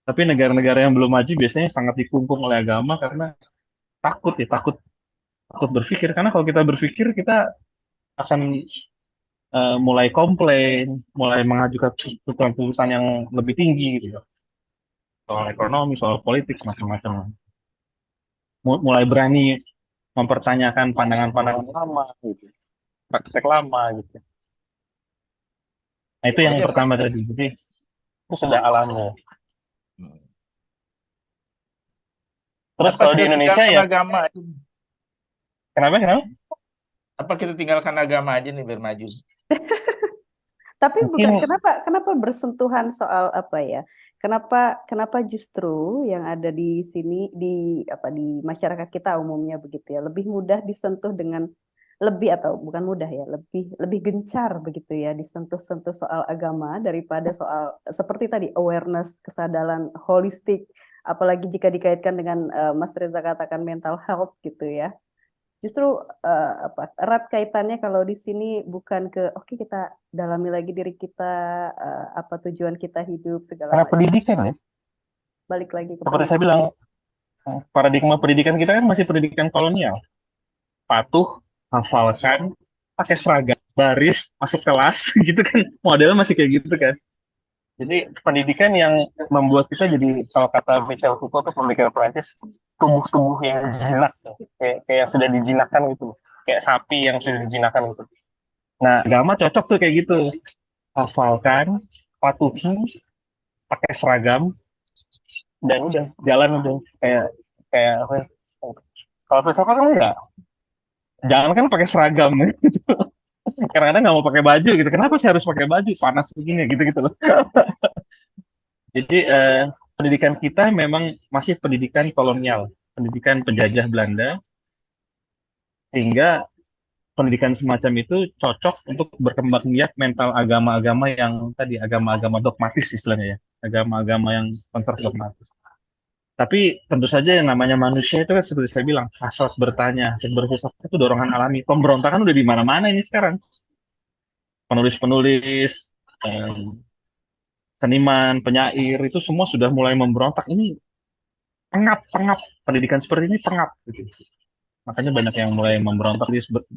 Tapi negara-negara yang belum maju biasanya sangat dikungkung oleh agama karena takut ya, takut takut berpikir. Karena kalau kita berpikir kita akan mulai komplain, mulai mengajukan tuntutan-tuntutan yang lebih tinggi gitu ya. Soal ekonomi, soal politik, macam-macam. Mulai berani mempertanyakan pandangan-pandangan lama gitu, praktek lama gitu. Nah, itu yang Jadi apa? pertama tadi. Jadi itu sudah alami. Hmm. Terus Apa kalau di kita Indonesia tinggalkan ya, agama? kenapa kenapa? Apa kita tinggalkan agama aja nih biar maju? Tapi bukan Mungkin kenapa bersentuhan soal apa ya? Kenapa justru yang ada di sini di masyarakat kita umumnya begitu ya, lebih mudah disentuh dengan lebih atau bukan mudah ya, lebih lebih gencar begitu ya disentuh-sentuh soal agama daripada soal seperti tadi awareness, kesadaran holistik, apalagi jika dikaitkan dengan Mas Reza katakan mental health gitu ya. Justru erat kaitannya kalau di sini bukan ke oke kita dalami lagi diri kita, apa tujuan kita hidup segala Karena macam. pendidikan ya, Balik lagi ke seperti saya pendidikan. bilang, paradigma pendidikan kita kan masih pendidikan kolonial. Patuh, hafalkan, pakai seragam, baris, masuk kelas, gitu kan. Modelnya masih kayak gitu kan. Jadi pendidikan yang membuat kita jadi, kalau kata Michel Foucault tuh pemikiran Prancis, tubuh-tubuh yang jinak, kayak yang sudah dijinakkan gitu, kayak sapi yang sudah dijinakkan gitu. Nah, agama cocok tuh kayak gitu, hafalkan, patuhi, pakai seragam, dan udah jalan udah kayak kayak apa ya? Kalau filsafat kan enggak, jangan kan pakai seragam gitu. Kadang-kadang nggak mau pakai baju gitu. Kenapa sih harus pakai baju? Panas begini gitu gitu loh. Jadi pendidikan kita memang masih pendidikan kolonial, pendidikan penjajah Belanda, sehingga pendidikan semacam itu cocok untuk berkembang biak mental agama-agama yang tadi agama-agama dogmatis istilahnya ya, agama-agama yang dogmatis. Tapi tentu saja yang namanya manusia itu kan seperti saya bilang, hasrat bertanya, hasrat berfilsafat itu dorongan alami. Pemberontakan udah di mana-mana ini sekarang. Penulis-penulis, eh, seniman, penyair itu semua sudah mulai memberontak. Ini pengap, pendidikan seperti ini pengap gitu. Makanya banyak yang mulai memberontak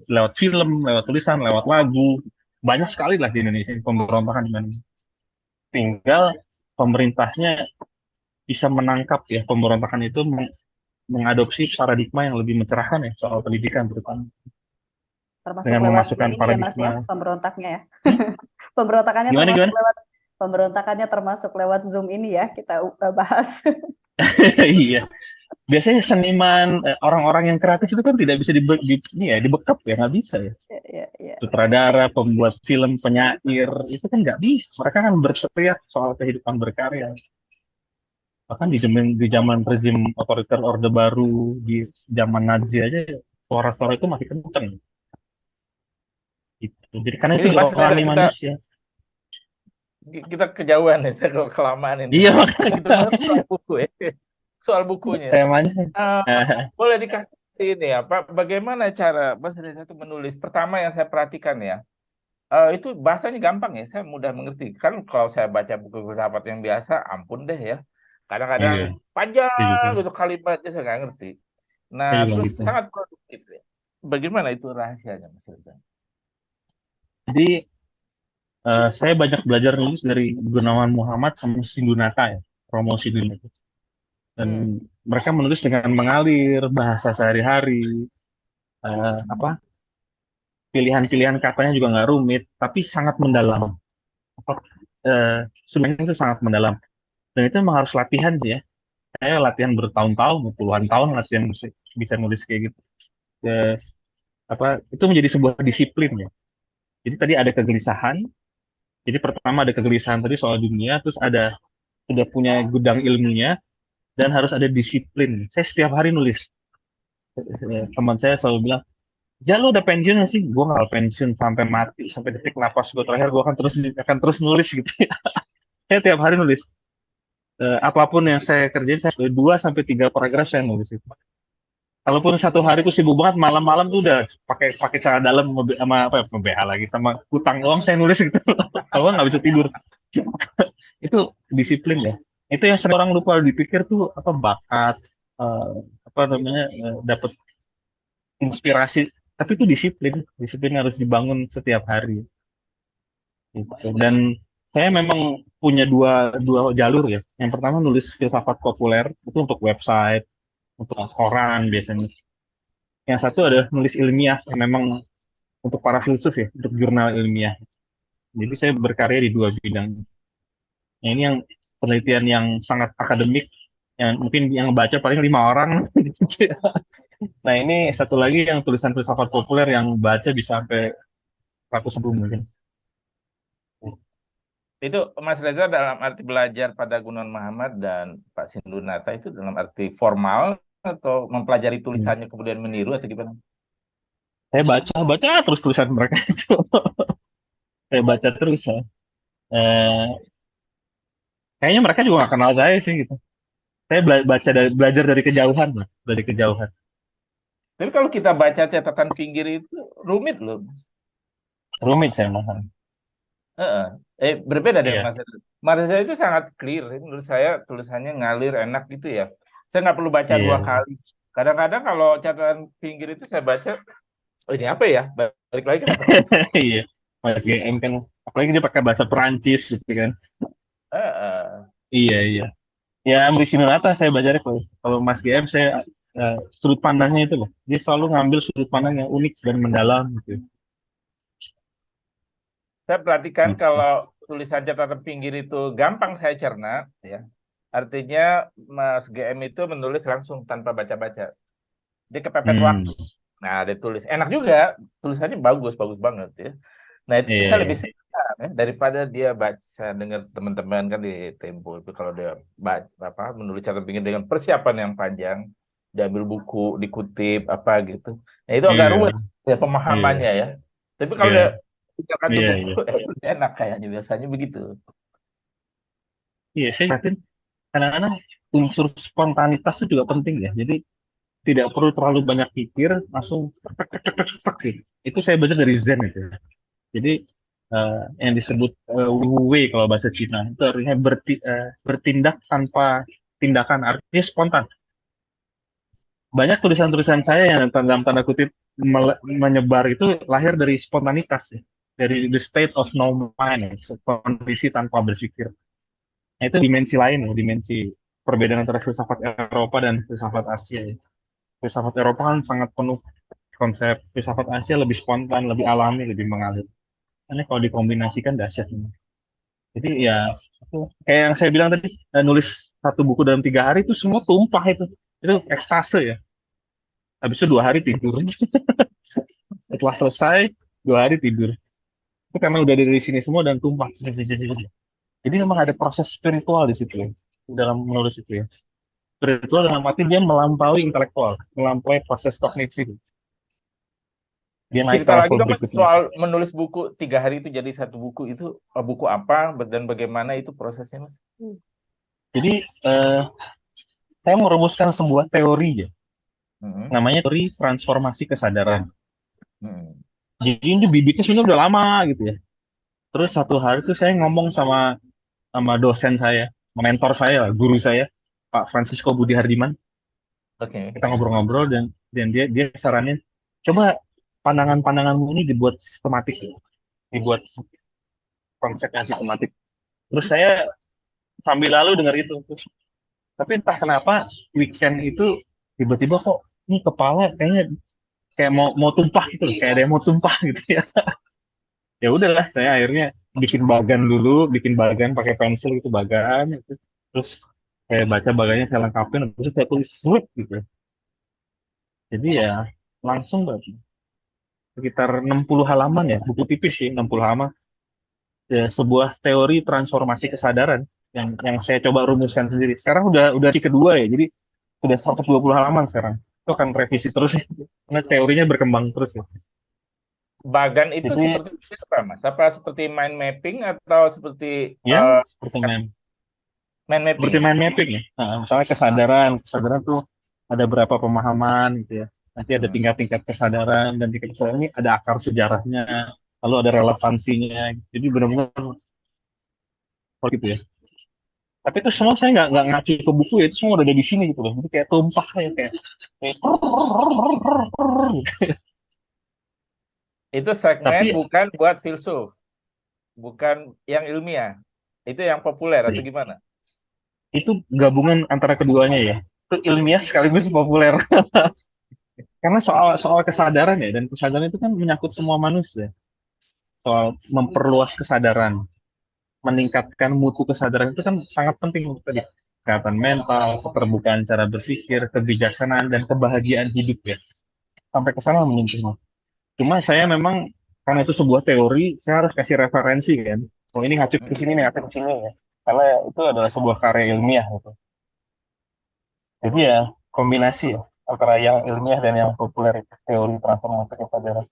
lewat film, lewat tulisan, lewat lagu. Banyak sekali lah di Indonesia pemberontakan di mana. Tinggal pemerintahnya bisa menangkap ya pemberontakan itu, mengadopsi paradigma yang lebih mencerahkan ya soal pendidikan terutama, Termasuk dengan lewat Zoom memasukkan ini ya Mas ya, paradigma. pemberontaknya ya. Hmm? Pemberontakannya Gimana termasuk gimana? lewat pemberontakannya termasuk lewat Zoom ini ya kita bahas. Iya, biasanya seniman, orang-orang yang kreatif itu kan tidak bisa ini ya, dibekap ya, nggak bisa ya. Ya, ya, ya. Sutradara, pembuat film, penyair, itu kan nggak bisa. Mereka kan berteriak soal kehidupan berkarya. Bahkan di zaman rezim otoriter Orde Baru, di zaman Nazi aja, suara-suara itu masih kenceng. Gitu. Jadi karena itu Ini Mas Reza, alami kita manusia. kita kejauhan nih, saya kalau kelamaan ini. Iya, Kita masuk soal buku ya, soal bukunya. temanya. Eh, boleh dikasih ini ya, Pak, bagaimana cara Mas Reza itu menulis? Pertama yang saya perhatikan ya, itu bahasanya gampang ya, saya mudah mengerti. Kan kalau saya baca buku filsafat yang biasa, ampun deh ya, kadang-kadang Iya, saya panjang juga. gitu kalimatnya saya nggak ngerti. Nah, Saya juga terus gitu. sangat produktif ya. Bagaimana itu rahasianya, Mas Reza? Jadi saya banyak belajar nulis dari Gunawan Muhammad sama Sindunata ya, promo Sindunata. Dan Hmm. mereka menulis dengan mengalir bahasa sehari-hari, apa pilihan-pilihan katanya juga nggak rumit, tapi sangat mendalam. Apa, sebenarnya itu sangat mendalam. Dan itu memang harus latihan sih ya. Saya latihan bertahun-tahun, puluhan tahun latihan bisa nulis kayak gitu. Eh, itu menjadi sebuah disiplin ya. Jadi tadi ada kegelisahan. Jadi pertama ada kegelisahan tadi soal dunia, terus ada sudah punya gudang ilmunya, dan harus ada disiplin. Saya setiap hari nulis. Teman saya selalu bilang, ya lu udah pensiun nggak sih? Gue nggak pensiun sampai mati, sampai detik napas gue terakhir, gue akan terus nulis gitu. Saya tiap hari nulis. Apapun yang saya kerjain, saya 2 sampai 3 paragraf saya nulis itu. Kalaupun satu hari itu sibuk banget, malam-malam tuh udah pakai pakai celana dalam sama apa ya, BH lagi sama kutang doang saya nulis gitu. Kalau nggak bisa tidur. Itu disiplin ya. Itu yang sering orang lupa dipikir tuh apa bakat, eh, apa namanya, dapat inspirasi, tapi itu disiplin. Disiplin harus dibangun setiap hari gitu. Dan saya memang punya dua dua jalur ya. Yang pertama nulis filsafat populer itu untuk website, untuk koran biasanya. Yang satu adalah nulis ilmiah yang memang untuk para filsuf ya, untuk jurnal ilmiah. Jadi saya berkarya di dua bidang. Nah, ini yang penelitian yang sangat akademik, yang mungkin yang baca paling 5 orang. Nah, ini satu lagi yang tulisan filsafat populer yang baca bisa sampai ratusan ribu mungkin. Itu Mas Reza dalam arti belajar pada Gunawan Muhammad dan Pak Sindunata itu dalam arti formal atau mempelajari Hmm. tulisannya kemudian meniru atau gimana? Saya baca terus tulisan mereka itu. Saya baca terus ya. Eh, Kayaknya mereka juga nggak kenal saya sih gitu. Saya belajar dari kejauhan lah, dari kejauhan. Tapi kalau kita baca catatan pinggir itu rumit loh. Rumit saya mohon. Heeh. Berbeda dengan Iya. Mas Reza. Mas Reza itu sangat clear. Menurut saya tulisannya ngalir enak gitu ya. Saya nggak perlu baca dua Iya. kali. Kadang-kadang kalau catatan pinggir itu saya baca, oh, ini apa ya? Balik lagi kenapa gitu. Iya. Mas GM kan, apalagi dia pakai bahasa Perancis gitu kan. Heeh. Iya, iya. Ya, ambisi Nurata saya baca deh kalau Mas GM saya sudut pandangnya itu loh. Dia selalu ngambil sudut pandang yang unik dan mendalam gitu. Saya perhatikan Gitu. kalau tulisan catatan pinggir itu gampang saya cerna, ya. Artinya Mas GM itu menulis langsung tanpa baca-baca. Dia kepepet Hmm. waktu. Nah, dia tulis. Enak juga, tulisannya bagus, bagus banget ya. Nah, itu Iya, saya iya. lebih suka ya, daripada dia baca dengar teman-teman kan di Tempo itu kalau dia baca apa menulis catatan pinggir dengan persiapan yang panjang, diambil buku, dikutip apa gitu. Nah, itu agak Iya, rumit ya iya, pemahamannya ya. Tapi kalau dia iya, tinggalkan tuh iya, buku iya. enak kayaknya biasanya begitu. Iya, saya yakin kadang-kadang unsur spontanitas itu juga penting ya. Jadi tidak perlu terlalu banyak pikir, langsung tek, tek, tek, tek, tek, gitu. Itu saya baca dari Zen itu. Jadi yang disebut Wu Wei kalau bahasa Cina itu artinya bertindak tanpa tindakan, artinya spontan. Banyak tulisan-tulisan saya yang dalam tanda kutip menyebar itu lahir dari spontanitas ya. Dari the state of no mind, ya. Kondisi tanpa berpikir. Nah, itu dimensi lain ya, dimensi perbedaan antara filsafat Eropa dan filsafat Asia ya. Filsafat Eropa kan sangat penuh konsep, filsafat Asia lebih spontan, lebih alami, lebih mengalir. Ini kalau dikombinasikan dahsyat ini. Jadi ya itu kayak yang saya bilang tadi, nulis satu buku dalam 3 hari itu semua tumpah itu ekstase ya. Habis itu 2 hari tidur. Setelah selesai 2 hari tidur. Itu karena udah dari sini semua dan tumpah. Jadi memang ada proses spiritual di situ ya, di dalam menulis itu ya. Spiritual dalam arti dia melampaui intelektual, melampaui proses kognitif. Dia naik ke Cerita lagi level dong Mas, berikutnya. soal menulis buku 3 hari itu jadi satu buku itu buku apa dan bagaimana itu prosesnya Mas? Jadi eh, saya merumuskan sebuah teori ya, Hmm. namanya teori transformasi kesadaran. Hmm. Jadi ini bibitnya sebenarnya udah lama gitu ya. Terus satu hari tuh saya ngomong sama sama dosen saya, mentor saya, lah, guru saya, Pak Francisco Budi Hardiman. Oke. Kita ngobrol-ngobrol dan dia saranin, coba pandangan-pandanganmu ini dibuat sistematik, ya. Dibuat konsep yang sistematik. Terus saya sambil lalu dengar itu. Terus, tapi entah kenapa weekend itu tiba-tiba kok ini kepala kayaknya kayak mau mau tumpah gitu, kayak ada yang mau tumpah gitu ya. Ya udahlah, saya akhirnya bikin bagan pakai pensil gitu bagan gitu. Terus saya baca bagannya saya lengkapin, terus saya tulis slip gitu. Jadi ya langsung berarti sekitar 60 halaman ya, buku tipis sih 60 halaman. Ya, sebuah teori transformasi kesadaran yang saya coba rumuskan sendiri. Sekarang udah di kedua ya, jadi sudah 120 halaman sekarang. Itu akan revisi terus ya, karena teorinya berkembang terus ya. Bagan itu Jadi seperti apa Mas? Apa seperti mind mapping atau seperti ya eh, seperti main mind mapping seperti ya? mind mapping ya. Nah, misalnya kesadaran tuh ada berapa pemahaman gitu ya. Nanti ada Hmm. tingkat-tingkat kesadaran dan tingkat kesadaran ini ada akar sejarahnya, lalu ada relevansinya. Jadi benar-benar gitu ya. Tapi itu semua saya nggak ngacu ke buku ya, itu semua udah ada di sini gitu loh. Jadi kayak tumpah ya kayak Itu segmen tapi bukan buat filsuf, bukan yang ilmiah. Itu yang populer atau gimana? itu gabungan antara keduanya ya. Itu ilmiah sekaligus populer. Karena soal soal kesadaran ya, dan kesadaran itu kan menyangkut semua manusia. Soal memperluas kesadaran, meningkatkan mutu kesadaran itu kan sangat penting untuk tadi. Kesehatan mental, keterbukaan cara berpikir, kebijaksanaan, dan kebahagiaan hidup ya. Sampai ke sana menyentuhnya. Cuma saya memang karena itu sebuah teori, saya harus kasih referensi kan. Oh ini ngacu ke sini nih, ngacu ke sini ya. Karena itu adalah sebuah karya ilmiah gitu. Jadi ya kombinasi ya antara yang ilmiah dan yang populer itu teori transformasi kesadaran.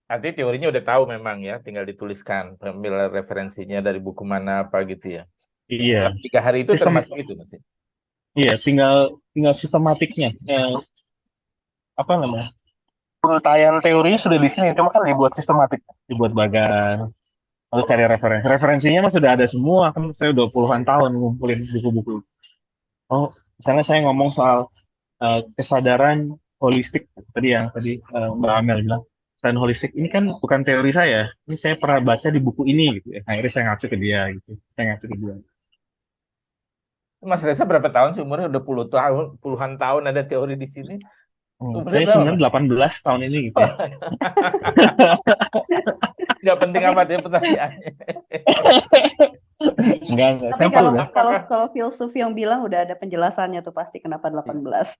Nanti teorinya udah tahu memang ya, tinggal dituliskan, ambil referensinya dari buku mana apa gitu ya. Iya, Tapi 3 hari itu sistem termasuk itu Mas. iya tinggal tinggal sistematiknya. apa namanya, uraian teorinya sudah di sini, cuma kan dibuat sistematik, dibuat bagan, lalu cari referensi. Referensinya mah sudah ada semua, kan saya udah puluhan tahun ngumpulin buku-buku. Oh, misalnya saya ngomong soal kesadaran holistik tadi yang tadi Mbak Amel bilang, kesadaran holistik ini kan bukan teori saya, ini saya pernah baca di buku ini gitu ya. Akhirnya saya ngacu ke dia gitu, saya ngacu ke dia. Mas Reza berapa tahun sih umurnya? Udah puluhan tahun ada teori di sini. Umurnya Saya berapa, sebenarnya Mas? 18 tahun ini gitu ya. Nggak penting Tapi amat ya pertanyaannya. Enggak, tapi sampel kalau udah. kalau Apakah kalau filsuf yang bilang udah ada penjelasannya tuh pasti kenapa 18.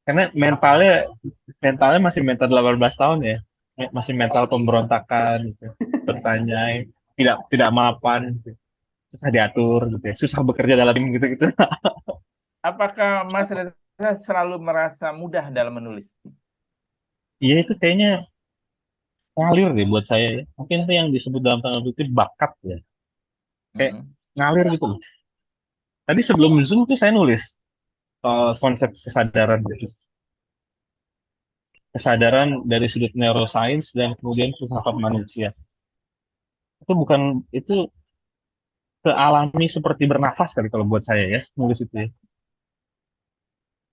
Karena mentalnya masih mental 18 tahun ya. Masih mental pemberontakan gitu. Bertanya, tidak tidak mapan gitu. Susah diatur gitu ya. Susah bekerja dalam tim gitu-gitu. apakah Mas Reza selalu merasa mudah dalam menulis? Iya itu kayaknya ngalir deh buat saya ya. Mungkin itu yang disebut dalam tanda kutip bakat ya. Kayak Mm-mm. ngalir gitu loh. Tadi sebelum Zoom tuh saya nulis konsep kesadaran gitu. Kesadaran dari sudut neuroscience dan kemudian filsafat manusia. Itu bukan itu kealami seperti bernafas kali kalau buat saya ya nulis itu ya.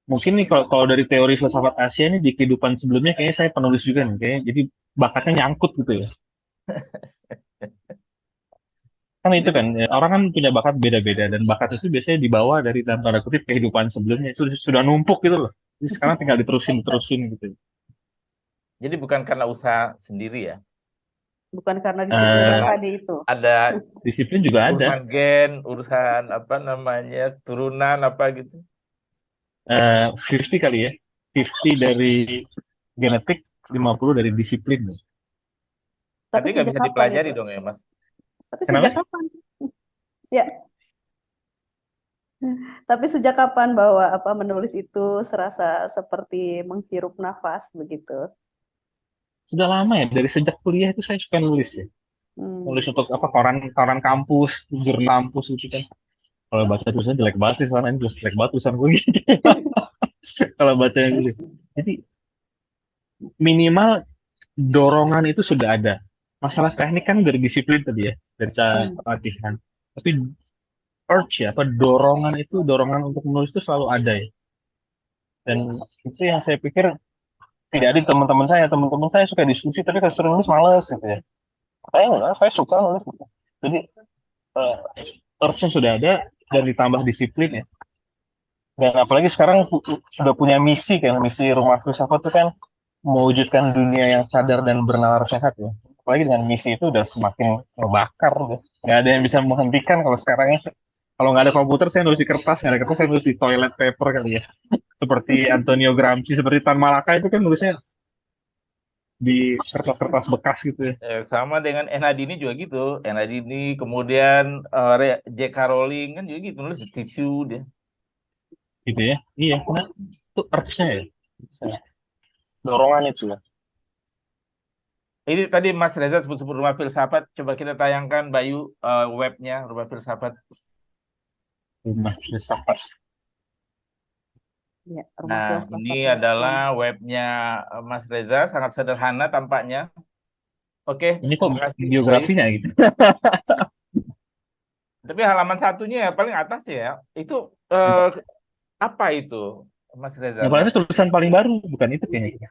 Mungkin nih kalau dari teori filsafat Asia nih di kehidupan sebelumnya kayaknya saya penulis juga nih kayaknya jadi bakatnya nyangkut gitu ya. Kan itu Jadi kan ya, orang kan punya bakat beda-beda dan bakat itu biasanya dibawa dari dalam tanda kutip kehidupan sebelumnya itu sudah numpuk gitu loh. Jadi sekarang tinggal diterusin gitu. jadi bukan karena usaha sendiri ya. Bukan karena disiplin yang Eh, Karena tadi itu. ada disiplin juga ada. urusan gen, urusan apa namanya, turunan apa gitu. 50 kali ya. 50 dari genetik, 50 dari disiplin. Tapi Nanti nggak sejak bisa kapan dipelajari itu? dong ya, Mas. Tapi sejak Kenapa? kapan? Ya, tapi sejak kapan bahwa apa menulis itu serasa seperti menghirup nafas begitu? Sudah lama ya, dari sejak kuliah itu saya suka nulis ya. Nulis Hmm. untuk apa, koran kampus, jurnal kampus gitu kan. Kalau baca tulisannya jelek banget sih, soalnya jelek banget tulisan gue gitu. Kalau baca yang gitu. Jadi minimal dorongan itu sudah ada. Masalah teknik kan dari disiplin tadi ya, dari cara Hmm. latihan. Tapi urge ya, apa dorongan untuk menulis itu selalu ada ya. Dan itu yang saya pikir tidak ada di teman-teman saya suka diskusi tapi kalau suruh nulis males gitu ya. Saya enggak, saya suka nulis gitu. Jadi uh, urge sudah ada dan ditambah disiplin ya. Dan apalagi sekarang sudah punya misi kan, misi Rumah Filsafat itu kan mewujudkan dunia yang sadar dan bernalar sehat ya. Apalagi dengan misi itu udah semakin membakar gitu. Nggak ada yang bisa menghentikan kalau sekarang ya. Kalau nggak ada komputer saya nulis di kertas, nggak ada kertas saya nulis di toilet paper kali ya. Seperti Antonio Gramsci, seperti Tan Malaka itu kan nulisnya di kertas-kertas bekas gitu ya. Sama dengan Enadini juga gitu. Enadini kemudian J.K. Rowling kan juga gitu nulis di tisu dia. Gitu ya. Iya, karena itu urge-nya ya. Dorongan itu ya. Ini tadi Mas Reza sebut-sebut Rumah Filsafat. Coba kita tayangkan Bayu webnya Rumah Filsafat. Rumah Filsafat. Ya, rumah Nah, ini adalah filsafat.com. webnya Mas Reza, sangat sederhana tampaknya. Oke, Ini kok terima kasih Bayu. biografinya gitu. Tapi halaman satunya ya paling atas ya. Itu eh, apa itu, Mas Reza? Yang paling itu tulisan paling baru, bukan itu kayaknya.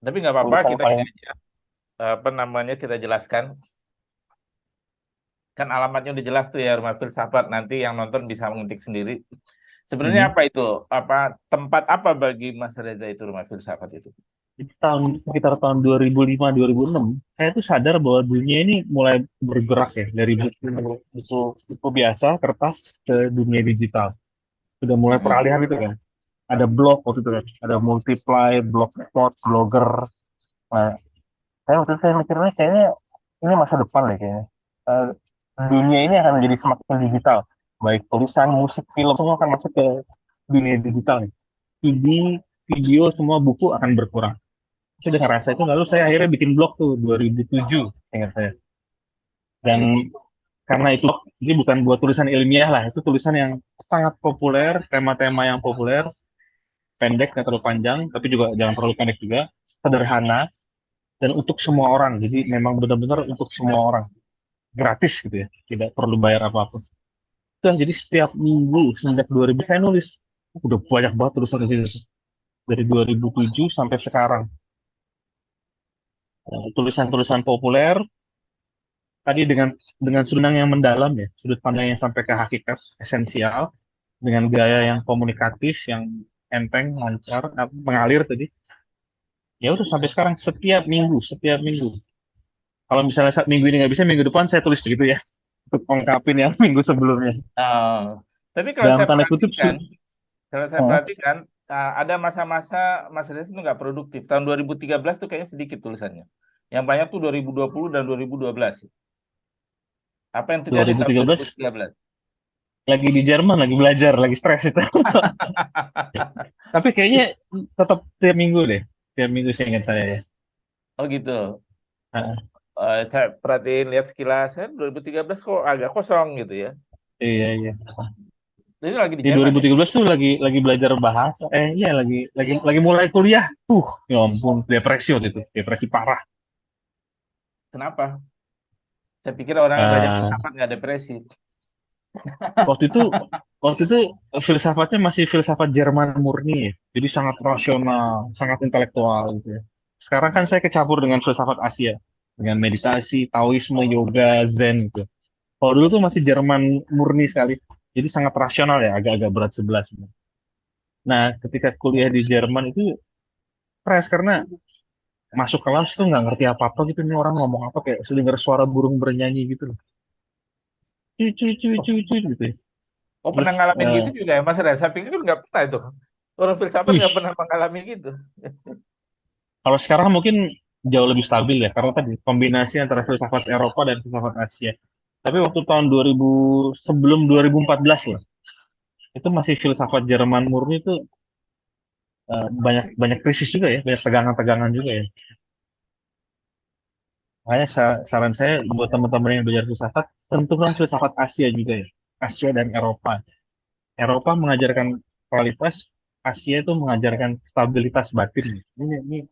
Tapi nggak apa-apa, Tulisan kita ini paling aja. Apa namanya kita jelaskan. Kan alamatnya udah jelas tuh ya Rumah Filsafat. Nanti yang nonton bisa mengetik sendiri. Sebenarnya ini. apa itu? Apa tempat apa bagi Mas Reza itu Rumah Filsafat itu? Itu sekitar tahun 2005-2006, saya tuh sadar bahwa dunia ini mulai bergerak ya dari buku biasa kertas ke dunia digital. Sudah mulai Mm-mm. peralihan itu kan. Ada blog waktu itu kan, ada multiply, blogspot, blogger. Nah, saya waktu itu saya mikirnya kayaknya ini masa depan deh kayaknya. Eh, dunia ini akan menjadi semakin digital. Baik tulisan, musik, film semua akan masuk ke dunia digital nih. CD, video, semua buku akan berkurang. Saya udah ngerasa itu, lalu saya akhirnya bikin blog tuh 2007 ingat saya. Dan karena itu ini bukan buat tulisan ilmiah lah, itu tulisan yang sangat populer, tema-tema yang populer, pendek nggak terlalu panjang, tapi juga jangan terlalu pendek juga, sederhana dan untuk semua orang. Jadi memang benar-benar untuk semua orang, gratis gitu ya, tidak perlu bayar apapun. Udah, jadi setiap minggu sejak 2000 saya nulis. Udah banyak banget tulisan di situ. Dari 2007 sampai sekarang. Tulisan-tulisan populer, tadi dengan sudut pandang yang mendalam ya, sudut pandang yang sampai ke hakikat, esensial, dengan gaya yang komunikatif, yang enteng, lancar, mengalir tadi. Ya udah sampai sekarang setiap minggu. Kalau misalnya minggu ini nggak bisa, minggu depan saya tulis begitu ya, untuk lengkapin yang minggu sebelumnya. Oh. Tapi kalau Dalam saya tanda kutip, perhatikan, kalau saya oh, perhatikan ada masa-masa Mas Reza itu nggak produktif. Tahun 2013 tuh kayaknya sedikit tulisannya. Yang banyak tuh 2020 dan 2012. Apa yang terjadi tahun 2013 2013? lagi di Jerman, lagi belajar, lagi stres itu. Tapi kayaknya tetap tiap minggu deh. Tiap minggu saya ingat saya ya. Oh gitu. Nah, Saya perhatiin lihat sekilas, 2013 kok agak kosong gitu ya. iya iya. Ini lagi di Di Jerman ya? 2013 tuh lagi belajar bahasa. Iya lagi mulai kuliah. Ya ampun, depresi waktu itu, depresi parah. Kenapa? Saya pikir orang yang belajar Eh, filsafat nggak depresi. waktu itu waktu itu filsafatnya masih filsafat Jerman murni ya. Jadi sangat rasional, sangat intelektual gitu ya. Sekarang kan saya kecampur dengan filsafat Asia, dengan meditasi, Taoisme, yoga, Zen gitu. Kalau dulu tuh masih Jerman murni sekali. Jadi sangat rasional ya, agak-agak berat sebelah sebenarnya. Nah, ketika kuliah di Jerman itu stres karena masuk kelas tuh nggak ngerti apa-apa gitu. Nih orang ngomong apa kayak sedengar suara burung bernyanyi gitu loh. Cuy, cuy, cuy, Oh, cuy, cuy, gitu ya. oh, Terus, pernah ngalamin gitu juga ya Mas Reza? Saya pikir kan nggak pernah itu. Orang filsafat nggak ih, pernah mengalami gitu. kalau sekarang mungkin jauh lebih stabil ya. Karena tadi kombinasi antara filsafat Eropa dan filsafat Asia. Tapi waktu tahun 2000, sebelum 2014 lah, itu masih filsafat Jerman murni itu banyak banyak krisis juga ya, banyak tegangan-tegangan juga ya. Makanya saran saya buat teman-teman yang belajar filsafat, sentuhlah filsafat Asia juga ya. Asia dan Eropa. Eropa mengajarkan kualitas, Asia itu mengajarkan stabilitas batin. Ini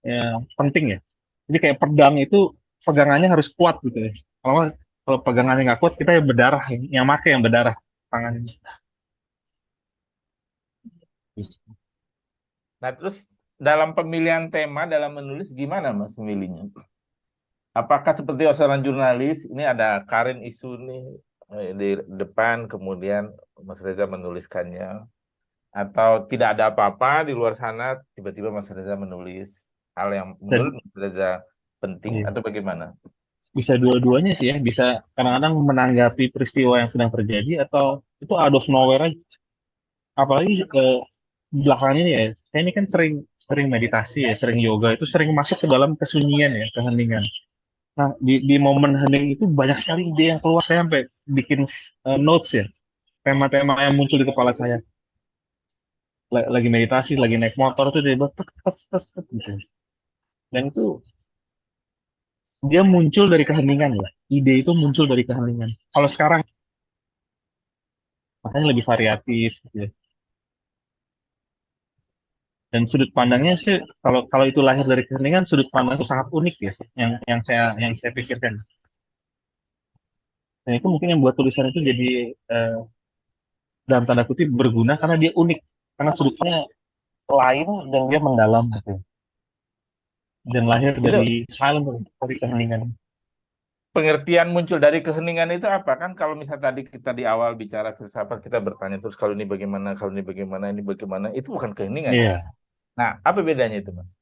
ya, penting ya. Jadi kayak pedang itu pegangannya harus kuat gitu ya. Kalau kalau pegangannya nggak kuat, kita yang berdarah, yang make yang berdarah tangannya. Nah, terus dalam pemilihan tema, dalam menulis gimana Mas memilihnya? Apakah seperti seorang jurnalis, ini ada current isu nih di depan, kemudian Mas Reza menuliskannya, atau tidak ada apa-apa di luar sana, tiba-tiba Mas Reza menulis hal yang menurut Dan Mas Reza penting, iya, atau bagaimana? bisa dua-duanya sih ya. Bisa kadang-kadang menanggapi peristiwa yang sedang terjadi atau itu out of nowhere aja. Apalagi belakangan ini ya, saya ini kan sering sering meditasi ya, sering yoga, itu sering masuk ke dalam kesunyian ya, keheningan. Nah, di momen hening itu banyak sekali ide yang keluar. Saya sampai bikin notes ya, tema-tema yang muncul di kepala saya. Lagi meditasi, lagi naik motor tuh dia buat tek, tek, tek, tek, gitu. Dan itu dia muncul dari keheningan ya. Ide itu muncul dari keheningan. Kalau sekarang makanya lebih variatif gitu ya. Dan sudut pandangnya sih kalau kalau itu lahir dari keheningan, sudut pandang itu sangat unik ya. Yang saya pikirkan. Dan itu mungkin yang buat tulisan itu jadi eh, dalam tanda kutip berguna karena dia unik. Karena sudutnya lain dan dia mendalam gitu. Dan lahir Itu dari silent, dari keheningan. pengertian muncul dari keheningan itu apa? Kan kalau misal tadi kita di awal bicara filsafat, kita bertanya terus kalau ini bagaimana, kalau ini bagaimana, ini bagaimana, itu bukan keheningan ya. Iya. Nah, apa bedanya itu Mas?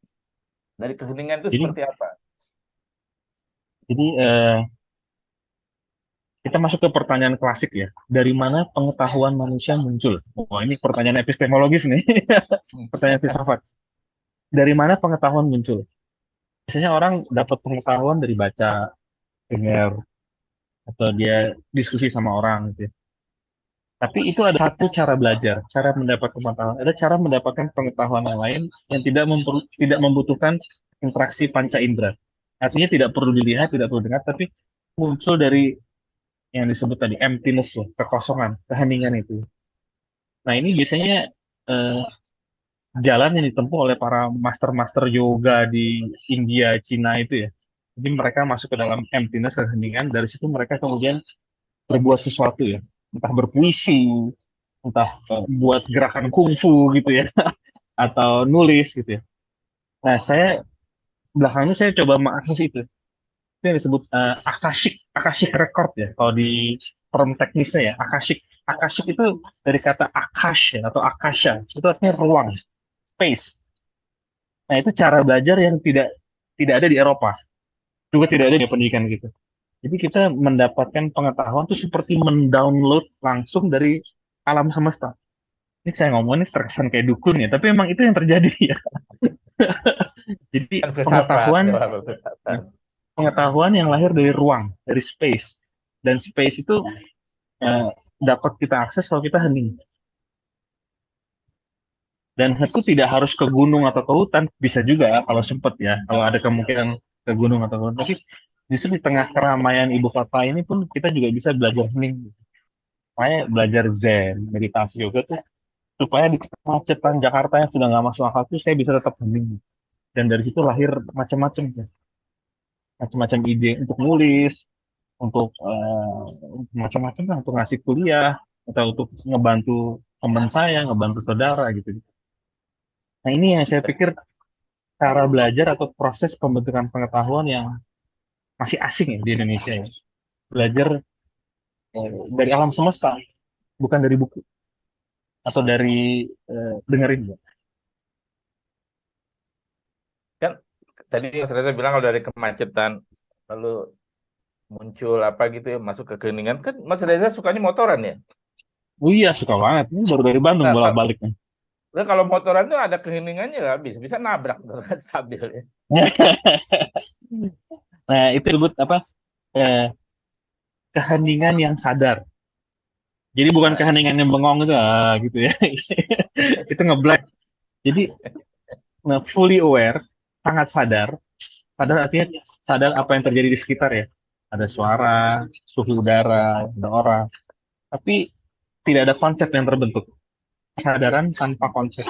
Dari keheningan itu Jadi seperti apa? jadi kita masuk ke pertanyaan klasik ya. Dari mana pengetahuan manusia muncul? Oh, ini pertanyaan epistemologis nih. Hmm. Pertanyaan filsafat. Dari mana pengetahuan muncul? Biasanya orang dapat pengetahuan dari baca, dengar, atau dia diskusi sama orang gitu ya. Tapi itu ada satu cara belajar, cara mendapat pengetahuan. Ada cara mendapatkan pengetahuan yang lain yang tidak membutuhkan interaksi panca indera. Artinya tidak perlu dilihat, tidak perlu dengar, tapi muncul dari yang disebut tadi emptiness loh, kekosongan, keheningan itu. Nah ini biasanya eh, jalan yang ditempuh oleh para master-master yoga di India, Cina itu ya. Jadi mereka masuk ke dalam emptiness, keheningan. Dari situ mereka kemudian berbuat sesuatu ya, entah berpuisi, entah buat gerakan kungfu gitu ya, atau nulis gitu ya. Nah saya belakangan ini saya coba mengakses itu yang disebut Akashic record ya. Kalau di term teknisnya ya, Akashic itu dari kata akash ya, atau akasha, itu artinya ruang, space. Nah itu cara belajar yang tidak tidak ada di Eropa, juga tidak ada di pendidikan gitu. Jadi kita mendapatkan pengetahuan itu seperti mendownload langsung dari alam semesta. Ini saya ngomong ini terkesan kayak dukun ya, tapi emang itu yang terjadi ya. Jadi Kan filsafat, ya, filsafat. pengetahuan yang lahir dari ruang, dari space. Dan space itu eh, dapat kita akses kalau kita hening. Dan itu tidak harus ke gunung atau ke hutan, bisa juga ya, kalau sempat ya, kalau ada kemungkinan ke gunung atau ke hutan. Tapi justru di tengah keramaian ibu kota ini pun kita juga bisa belajar hening. Makanya belajar zen, meditasi juga tuh supaya di kemacetan Jakarta yang sudah nggak masuk akal tuh saya bisa tetap hening. Dan dari situ lahir macam-macam ya. Macam-macam ide untuk nulis, untuk macam-macam lah, untuk ngasih kuliah atau untuk ngebantu teman saya, ngebantu saudara gitu. Nah ini yang saya pikir cara belajar atau proses pembentukan pengetahuan yang masih asing ya di Indonesia ya. Belajar dari alam semesta, bukan dari buku atau dari dengerin ya. Kan tadi Mas Reza bilang kalau dari kemacetan lalu muncul apa gitu ya, masuk ke keheningan, kan Mas Reza sukanya motoran ya. Oh iya suka banget, ini baru dari Bandung Nah, bolak-balik nih. kalau motoran tuh ada keheningannya nggak bisa nabrak tuh kan stabil ya. Nah itu disebut apa? Eh, Keheningan yang sadar. Jadi bukan Nah, keheningan yang bengong itu, gitu ya. Itu ngeblank. Jadi fully aware, sangat sadar. Sadar artinya sadar apa yang terjadi di sekitar ya. Ada suara, suhu udara, ada orang. Tapi tidak ada konsep yang terbentuk. Kesadaran tanpa konsep.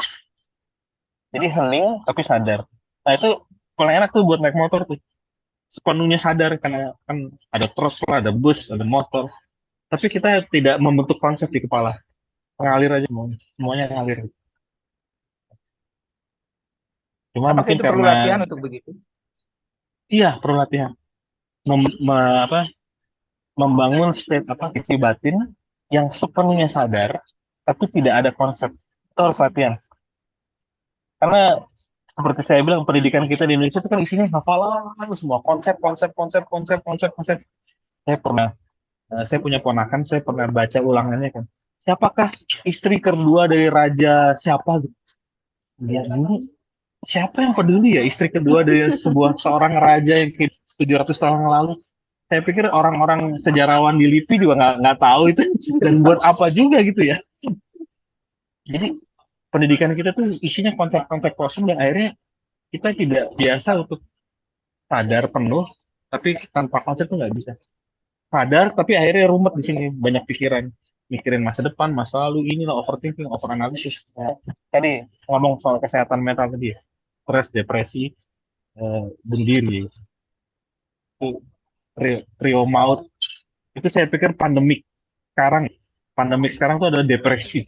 Jadi hening tapi sadar. Nah itu paling enak tuh buat naik motor tuh. Sepenuhnya sadar karena kan ada truk lah, ada bus, ada motor. Tapi kita tidak membentuk konsep di kepala. Ngalir aja semuanya. Semuanya ngalir. Cuma apakah mungkin itu perlu karena latihan untuk begitu? iya perlu latihan. Apa, membangun state apa isi batin yang sepenuhnya sadar tapi tidak ada konsep. Itu harus latihan. Karena seperti saya bilang pendidikan kita di Indonesia itu kan isinya hafalan semua konsep konsep konsep konsep konsep konsep. Saya pernah saya punya ponakan, saya pernah baca ulangannya kan. Siapakah istri kedua dari raja siapa gitu? Ya, ini siapa yang peduli ya istri kedua dari seorang raja yang hidup 700 tahun yang lalu? Saya pikir orang-orang sejarawan di LIPI juga nggak tahu itu dan buat apa juga gitu ya. Jadi pendidikan kita tuh isinya konsep-konsep kosong dan akhirnya kita tidak biasa untuk sadar penuh, tapi tanpa konsep tuh nggak bisa. Sadar tapi akhirnya rumet di sini, banyak pikiran, mikirin masa depan, masa lalu, inilah overthinking, overanalisis. Nah, tadi ngomong soal kesehatan mental tadi ya, stres, depresi, bunuh diri, itu Rio maut, itu saya pikir pandemik sekarang tuh adalah depresi.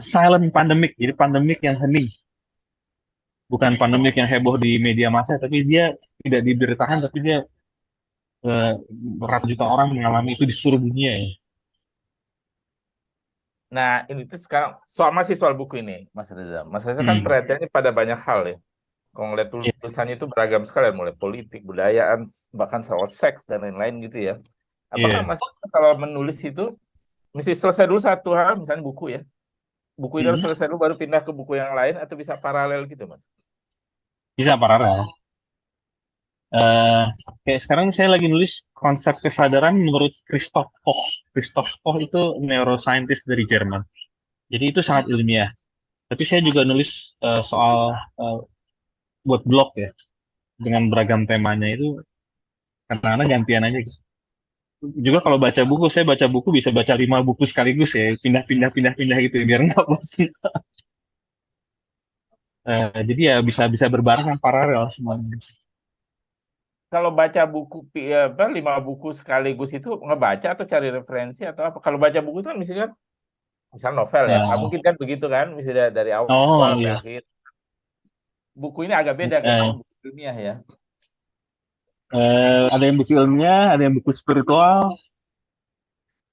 Silent pandemic, jadi pandemik yang hening, bukan pandemik yang heboh di media massa, tapi dia tidak diberitakan, tapi dia eh, ratusan juta orang mengalami itu di seluruh dunia ya. Nah, ini tuh sekarang masih soal buku ini, Mas Reza. Mas Reza kan perhatiannya pada banyak hal ya. Kalau ngeliat Ya, tulisannya itu beragam sekali, mulai politik, budayaan, bahkan soal seks dan lain-lain gitu ya. Apakah iya. Mas kalau menulis itu mesti selesai dulu satu hal, misalnya buku ya. Buku itu harus Mhm. selesai dulu baru pindah ke buku yang lain atau bisa paralel gitu, Mas? Bisa paralel. Eh, Kayak sekarang saya lagi nulis konsep kesadaran menurut Christoph Koch. Christoph Koch itu neuroscientist dari Jerman. Jadi itu sangat ilmiah. Tapi saya juga nulis soal eh, buat blog ya, dengan beragam temanya itu karena gantian aja gitu. juga kalau baca buku, saya baca buku bisa baca 5 buku sekaligus ya, pindah gitu ya, biar nggak bosan. Jadi ya bisa bisa berbarengan paralel semuanya. Kalau baca buku 5 buku sekaligus itu ngebaca atau cari referensi atau apa? Kalau baca buku itu kan misalnya misal novel ya, nggak Nah, mungkin kan begitu kan, misalnya dari awal oh sampai iya. akhir. Buku ini agak beda kan, Eh, buku ilmiah ya. ada yang buku ilmiah, ada yang buku spiritual,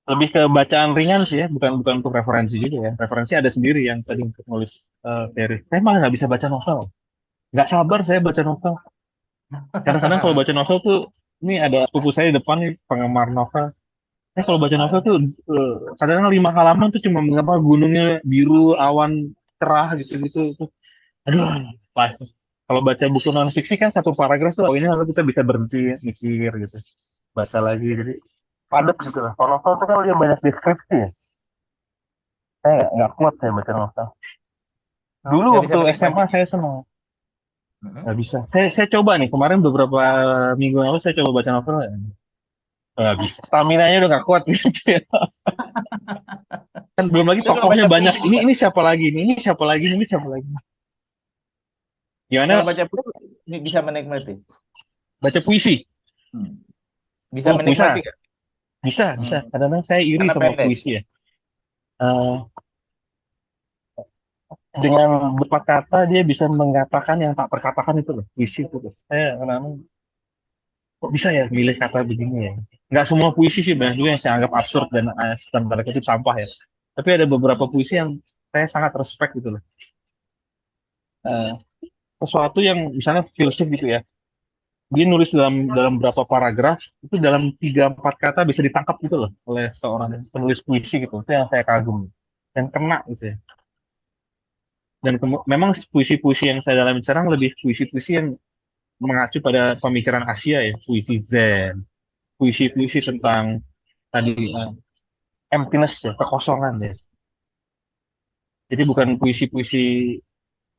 lebih ke bacaan ringan sih ya, bukan bukan untuk referensi juga ya. Referensi ada sendiri yang tadi untuk nulis teori. Saya malah nggak bisa baca novel. Nggak sabar saya baca novel. Kadang-kadang kalau baca novel tuh, ini ada sepupu saya di depan nih, penggemar novel. Kalau baca novel tuh kadang-kadang 5 halaman tuh cuma mengapa gunungnya biru, awan cerah gitu-gitu. Aduh, pas. Kalau baca buku non fiksi kan satu paragraf tuh, oh ini lalu kita bisa berhenti mikir gitu, baca lagi, jadi padat gitu lah. Kalau novel tuh kan dia banyak deskripsi ya. Saya nggak kuat saya baca novel. Dulu Nggak waktu bisa menikmati. SMA saya senang, Mhm. nggak bisa. Saya coba nih kemarin beberapa minggu lalu saya coba baca novel, ya. Nggak bisa. Stamina-nya udah nggak kuat gitu ya. Kan belum lagi Tapi kalau tokohnya baca banyak. puisi Ini bisa. ini siapa lagi? Ini siapa lagi? Ini siapa lagi? Kalau Gimana baca puisi bisa menikmati. baca puisi? Hmm. Bisa Oh, menikmati bisa, nggak? bisa. Hmm. Kadang-kadang saya iri Karena sama pendek. puisi ya. Eh, dengan beberapa kata dia bisa mengatakan yang tak terkatakan itu loh, puisi itu loh. Saya kadang-kadang kok bisa ya milih kata begini ya. Nggak semua puisi sih, banyak juga yang saya anggap absurd dan tanda kutip sampah ya. Tapi ada beberapa puisi yang saya sangat respect gitu loh. Eh, sesuatu yang misalnya filsuf gitu ya. Dia nulis dalam dalam berapa paragraf itu dalam 3-4 kata bisa ditangkap gitu loh oleh seorang penulis puisi gitu. Itu yang saya kagum dan kena gitu ya. Dan memang puisi-puisi yang saya dalami sekarang lebih puisi-puisi yang mengacu pada pemikiran Asia ya, puisi Zen, puisi-puisi tentang tadi emptiness ya, kekosongan ya. Jadi bukan puisi-puisi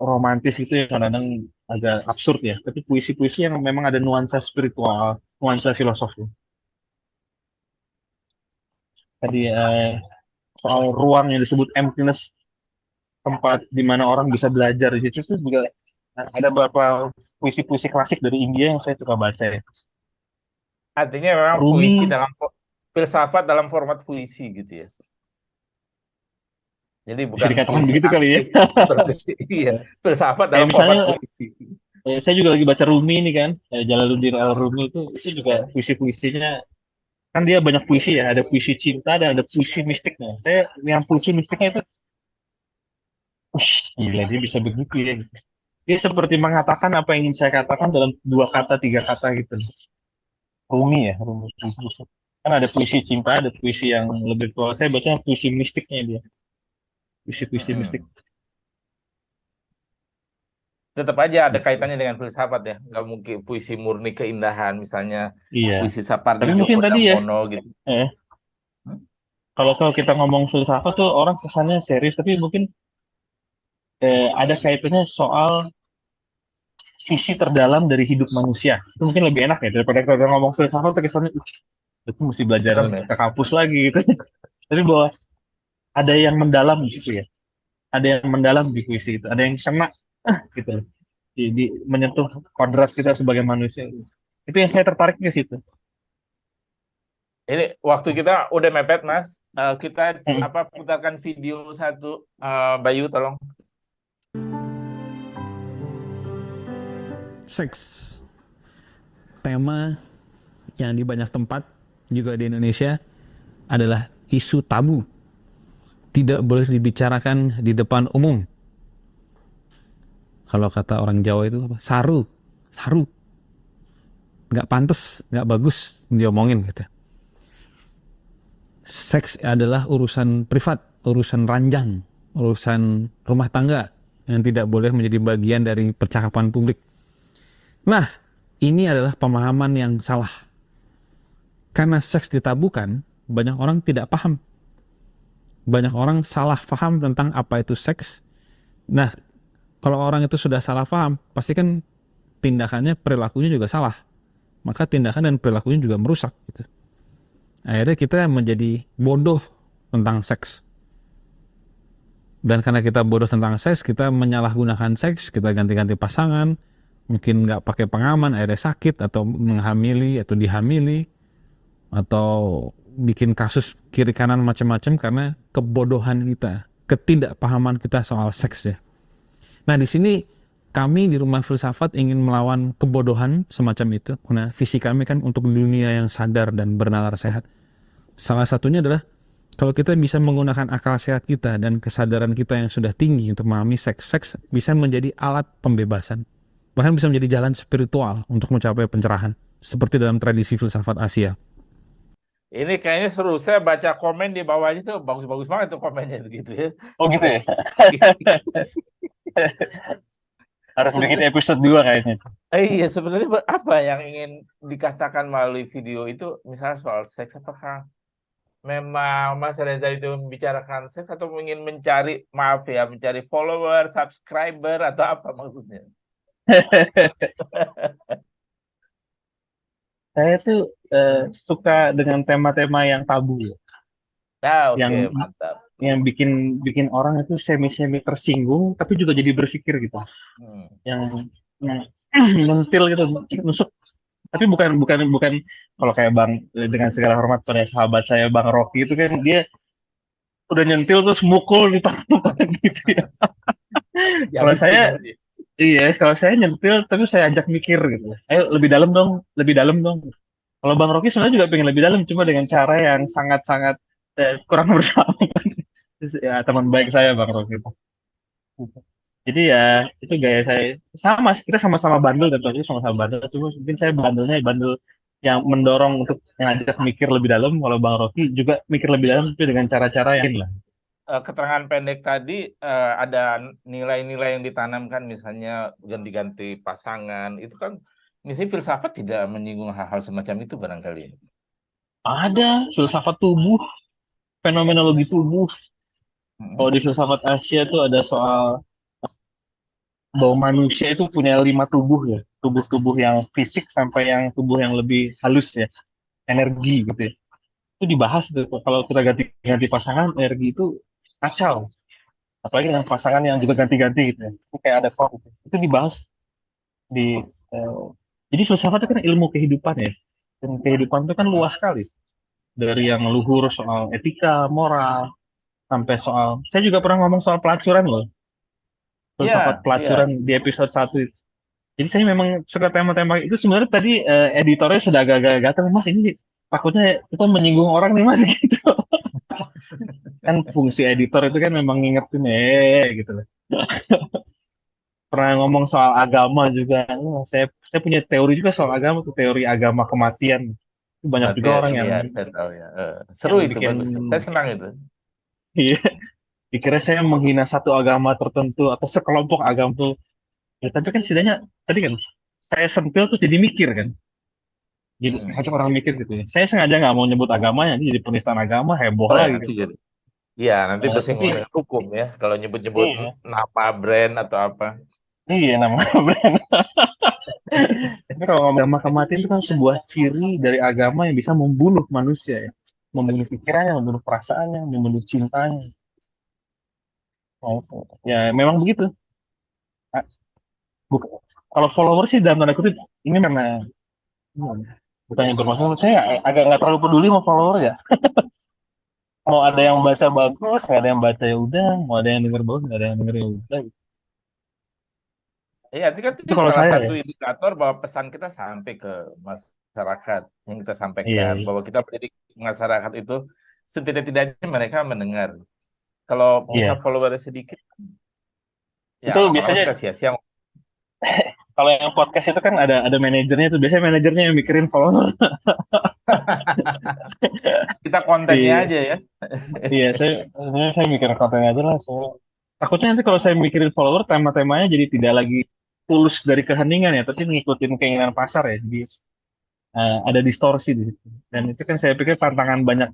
romantis itu yang kadang-kadang agak absurd ya, tapi puisi-puisi yang memang ada nuansa spiritual, nuansa filosofi. Tadi soal ruang yang disebut emptiness, tempat di mana orang bisa belajar di situ itu juga ada beberapa puisi-puisi klasik dari India yang saya suka baca ya. Artinya memang puisi Rumi dalam filsafat dalam format puisi gitu ya. Jadi bisa bukan dikatakan puisi begitu kali ya. arsip seperti iya, filsafat Kayak dalam misalnya format puisi. saya juga lagi baca Rumi ini kan, Jalaluddin Al Rumi itu juga puisi-puisinya kan dia banyak puisi ya, ada puisi cinta dan ada puisi mistiknya. Saya yang puisi mistiknya itu, gila dia bisa begitu ya. Dia seperti mengatakan apa yang ingin saya katakan dalam 2 kata, 3 kata gitu. Rumi ya, Rumi. Puisi. Kan ada puisi cinta, ada puisi yang lebih tua. Saya baca puisi mistiknya dia, puisi-puisi mistik. Mm-mm. Tetap aja ada Gitu. kaitannya dengan filsafat ya. Nggak mungkin puisi murni keindahan, misalnya Iya. puisi Sapardi Tapi Djoko mungkin tadi ya, Damono gitu. eh, Hmm? kalau kita ngomong filsafat tuh orang kesannya serius, tapi mungkin ada kaitannya soal sisi terdalam dari hidup manusia. Itu mungkin lebih enak ya daripada kita ngomong filsafat tuh kesannya, itu mesti belajar Serem ya. ke kampus lagi gitu. Tapi bahwa ada yang mendalam di situ ya, ada yang mendalam di puisi itu, ada yang kena gitu loh, menyentuh kodrat kita sebagai manusia. Itu yang saya tertarik ke situ. Ini waktu kita udah mepet, Mas. Kita Hmm. apa putarkan video satu, Bayu tolong. Seks, tema yang di banyak tempat juga di Indonesia adalah isu tabu, tidak boleh dibicarakan di depan umum. Kalau kata orang Jawa itu apa? Saru, saru, nggak pantas, nggak bagus diomongin gitu. Seks adalah urusan privat, urusan ranjang, urusan rumah tangga yang tidak boleh menjadi bagian dari percakapan publik. Nah, ini adalah pemahaman yang salah. Karena seks ditabukan, banyak orang tidak paham. Banyak orang salah paham tentang apa itu seks. Nah, kalau orang itu sudah salah paham, pasti kan tindakannya, perilakunya juga salah. Maka tindakan dan perilakunya juga merusak. Gitu. akhirnya kita menjadi bodoh tentang seks. Dan karena kita bodoh tentang seks, kita menyalahgunakan seks, kita ganti-ganti pasangan, mungkin nggak pakai pengaman, akhirnya sakit, atau menghamili, atau dihamili, atau bikin kasus kiri kanan macam-macam karena kebodohan kita, ketidakpahaman kita soal seks ya. Nah di sini kami di Rumah Filsafat ingin melawan kebodohan semacam itu, karena visi kami kan untuk dunia yang sadar dan bernalar sehat. Salah satunya adalah kalau kita bisa menggunakan akal sehat kita dan kesadaran kita yang sudah tinggi untuk memahami seks, seks bisa menjadi alat pembebasan. Bahkan bisa menjadi jalan spiritual untuk mencapai pencerahan. Seperti dalam tradisi filsafat Asia. Ini kayaknya seru. Saya baca komen di bawahnya tuh bagus-bagus banget tuh komennya begitu ya. Oh gitu ya. Harus bikin episode 2 kayaknya. Iya, sebenarnya apa yang ingin dikatakan melalui video itu, misalnya soal seks, apakah memang Mas Reza itu membicarakan seks atau ingin mencari, maaf ya, mencari follower, subscriber, atau apa maksudnya? Saya tuh suka dengan tema-tema yang tabu ya. Nah, oke, yang mantap. yang bikin orang itu semi tersinggung tapi juga jadi berpikir gitu. Hmm. Yang nyentil gitu, nusuk. Tapi bukan kalau kayak Bang, dengan segala hormat pada sahabat saya Bang Rocky itu kan dia udah nyentil terus mukul di tangan gitu ya. Kalau saya kalau saya nyentil tapi saya ajak mikir gitu. Ayo lebih dalam dong, lebih dalam dong. Kalau Bang Rocky sebenarnya juga pengen lebih dalam, cuma dengan cara yang sangat-sangat kurang bersahabat. Ya teman baik saya Bang Rocky. Jadi ya itu gaya saya, sama kita sama-sama bandel dan Rocky sama-sama bandel, cuma mungkin saya bandelnya bandel yang mendorong untuk ngajak mikir lebih dalam. Kalau Bang Rocky juga mikir lebih dalam tapi dengan cara-cara yang lah. Keterangan pendek tadi ada nilai-nilai yang ditanamkan, misalnya ganti-ganti pasangan, itu kan misalnya filsafat tidak menyinggung hal-hal semacam itu barangkali. Ada filsafat tubuh, fenomenologi tubuh. Kalau di filsafat Asia itu ada soal bahwa manusia itu punya 5 tubuh ya, tubuh-tubuh yang fisik sampai yang tubuh yang lebih halus ya, energi gitu ya. Itu dibahas tuh, kalau kita ganti-ganti pasangan, energi itu kacau. Apalagi dengan pasangan yang juga ganti-ganti gitu ya. Itu kayak ada kok gitu. Itu dibahas di jadi filsafat itu kan ilmu kehidupan ya. Dan kehidupan itu kan luas sekali. Dari yang luhur soal etika, moral, sampai soal, saya juga pernah ngomong soal pelacuran loh. Filsafat pelacuran di episode 1 itu. Jadi saya memang suka tema-tema itu. Sebenarnya tadi editornya sudah agak-agak gatel, Mas ini takutnya kita menyinggung orang nih Mas gitu. Kan fungsi editor itu kan memang ngingetin gitu loh. Pernah ngomong soal agama juga. Saya punya teori juga soal agama tuh, teori agama kematian. Itu banyak juga orang yang saya tahu ya. Seru itu, bagus. Saya senang itu. Iya, dikira saya menghina satu agama tertentu atau sekelompok agama tuh. Ya, tapi kan setidaknya tadi kan saya sentil tuh jadi mikir kan. Jadi ngajak orang mikir gitu ya. Saya sengaja nggak mau nyebut agamanya, jadi penistaan agama heboh Oh ya, lagi nanti gitu. jadi. Iya, nanti bersinggungan dengan hukum ya. Kalau nyebut-nyebut nama brand atau apa. Iya, nama brand. Tapi kalau ngomong agama kematian itu kan sebuah ciri dari agama yang bisa membunuh manusia ya. Membunuh pikirannya, membunuh perasaannya, membunuh cintanya. Oh, ya memang begitu. Kalau follower sih dalam tanda kutip ini karena bukannya bermaksud, saya agak nggak terlalu peduli mau follower ya. Mau ada yang baca bagus, nggak ada yang baca ya udah. Mau ada yang denger bagus, nggak ada yang denger ya udah. Iya, itu kan Itu kalau salah saya satu ya. indikator bahwa pesan kita sampai ke masyarakat yang kita sampaikan, Iya. bahwa kita mendidik masyarakat itu setidak-tidaknya mereka mendengar. Kalau misal Iya. followernya sedikit, ya Itu orang biasanya suka sia-sia. kalau yang podcast itu kan ada manajernya tuh. Biasanya manajernya yang mikirin follower. Kita kontennya Iya. aja ya. Iya, saya mikirin kontennya aja lah. Takutnya nanti kalau saya mikirin follower, tema-temanya jadi tidak lagi tulus dari keheningan ya, tapi ngikutin keinginan pasar ya. Jadi ada distorsi di situ. Dan itu kan saya pikir tantangan banyak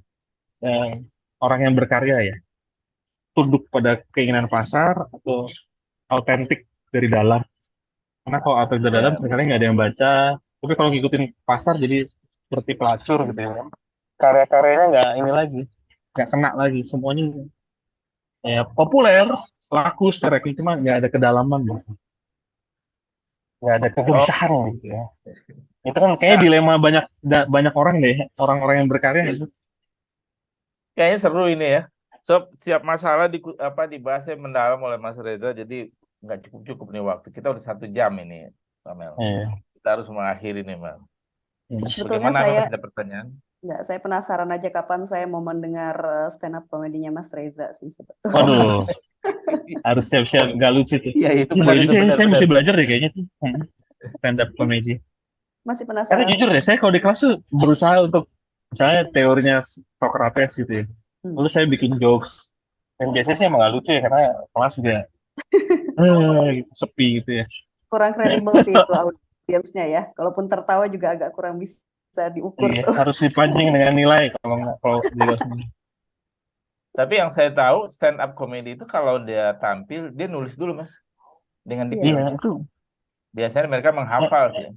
eh, orang yang berkarya ya. Tunduk pada keinginan pasar atau autentik dari dalam. Karena kalau autentik dari dalam, Ya, sebenarnya nggak ada yang baca. Tapi kalau ngikutin pasar jadi seperti pelacur gitu ya. karya-karyanya nggak kena lagi, semuanya ya populer, laku secara cuma nggak ada kedalaman gitu, nggak ada Oh, kegelisahan gitu ya. Itu kan kayaknya nah, dilema banyak orang deh, orang-orang yang berkarya itu. kayaknya seru ini ya. So, setiap masalah dibahasnya mendalam oleh Mas Reza, jadi nggak cukup nih waktu. Kita udah 1 jam ini, Amel. Iya. Kita harus mengakhiri nih, Mel. Sebetulnya Bagaimana, Amel? saya Ada pertanyaan? saya penasaran aja kapan saya mau mendengar stand up komedinya Mas Reza sih sebetulnya. Waduh, harus siap-siap nggak lucu tuh. Iya, itu Iya benar, itu juga ya, benar, saya benar. mesti belajar deh kayaknya tuh, stand up comedy. Masih Karena penasaran. jujur deh, saya kalau di kelas tuh berusaha untuk, misalnya teorinya Socrates gitu ya, Hmm. lalu saya bikin jokes. Dan biasanya sih emang nggak lucu ya, karena kelas juga gitu, sepi gitu ya. Kurang kredibel sih itu audiensnya ya. Kalaupun tertawa juga agak kurang bisa diukur Iya, tuh. harus dipancing dengan nilai kalau di kelas ini. Tapi yang saya tahu, stand up comedy itu kalau dia tampil, dia nulis dulu, Mas. Dengan Iya. detail. Iya, itu. Biasanya mereka menghafal sih.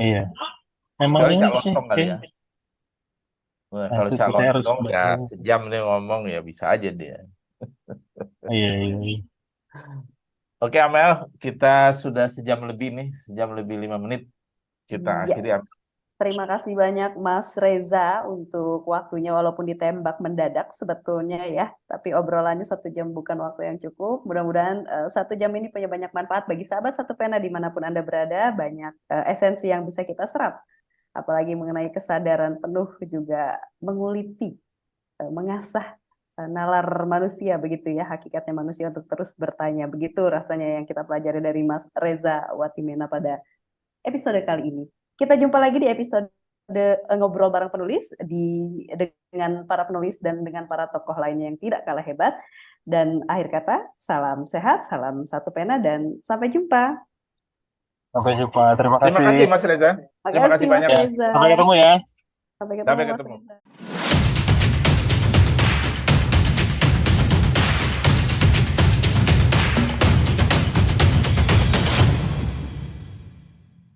Iya. Emang Kecuali ini Cak sih, Lontong kali ya. Wah, kalau itu Cak saya harus Lontong ya baca. sejam dia ngomong ya bisa aja dia. Iya, iya, iya. Oke, Amel, kita sudah 1 jam lebih nih, 1 jam lebih 5 menit. Kita Iya. akhiri. Terima kasih banyak Mas Reza untuk waktunya walaupun ditembak mendadak sebetulnya ya. Tapi obrolannya 1 jam bukan waktu yang cukup. Mudah-mudahan 1 jam ini punya banyak manfaat bagi sahabat Satu Pena dimanapun Anda berada. Banyak esensi yang bisa kita serap. Apalagi mengenai kesadaran penuh juga menguliti, mengasah nalar manusia begitu ya. Hakikatnya manusia untuk terus bertanya. Begitu rasanya yang kita pelajari dari Mas Reza Watimena pada episode kali ini. Kita jumpa lagi di episode Ngobrol Bareng Penulis dengan para penulis dan dengan para tokoh lainnya yang tidak kalah hebat. Dan akhir kata, salam sehat, salam Satu Pena, dan sampai jumpa. Sampai jumpa. Terima Terima kasih, kasih. Mas Reza. Terima kasih Makasih Mas banyak. Ya, Reza. sampai ketemu ya. Sampai ketemu Sampai Mas ketemu. Reza.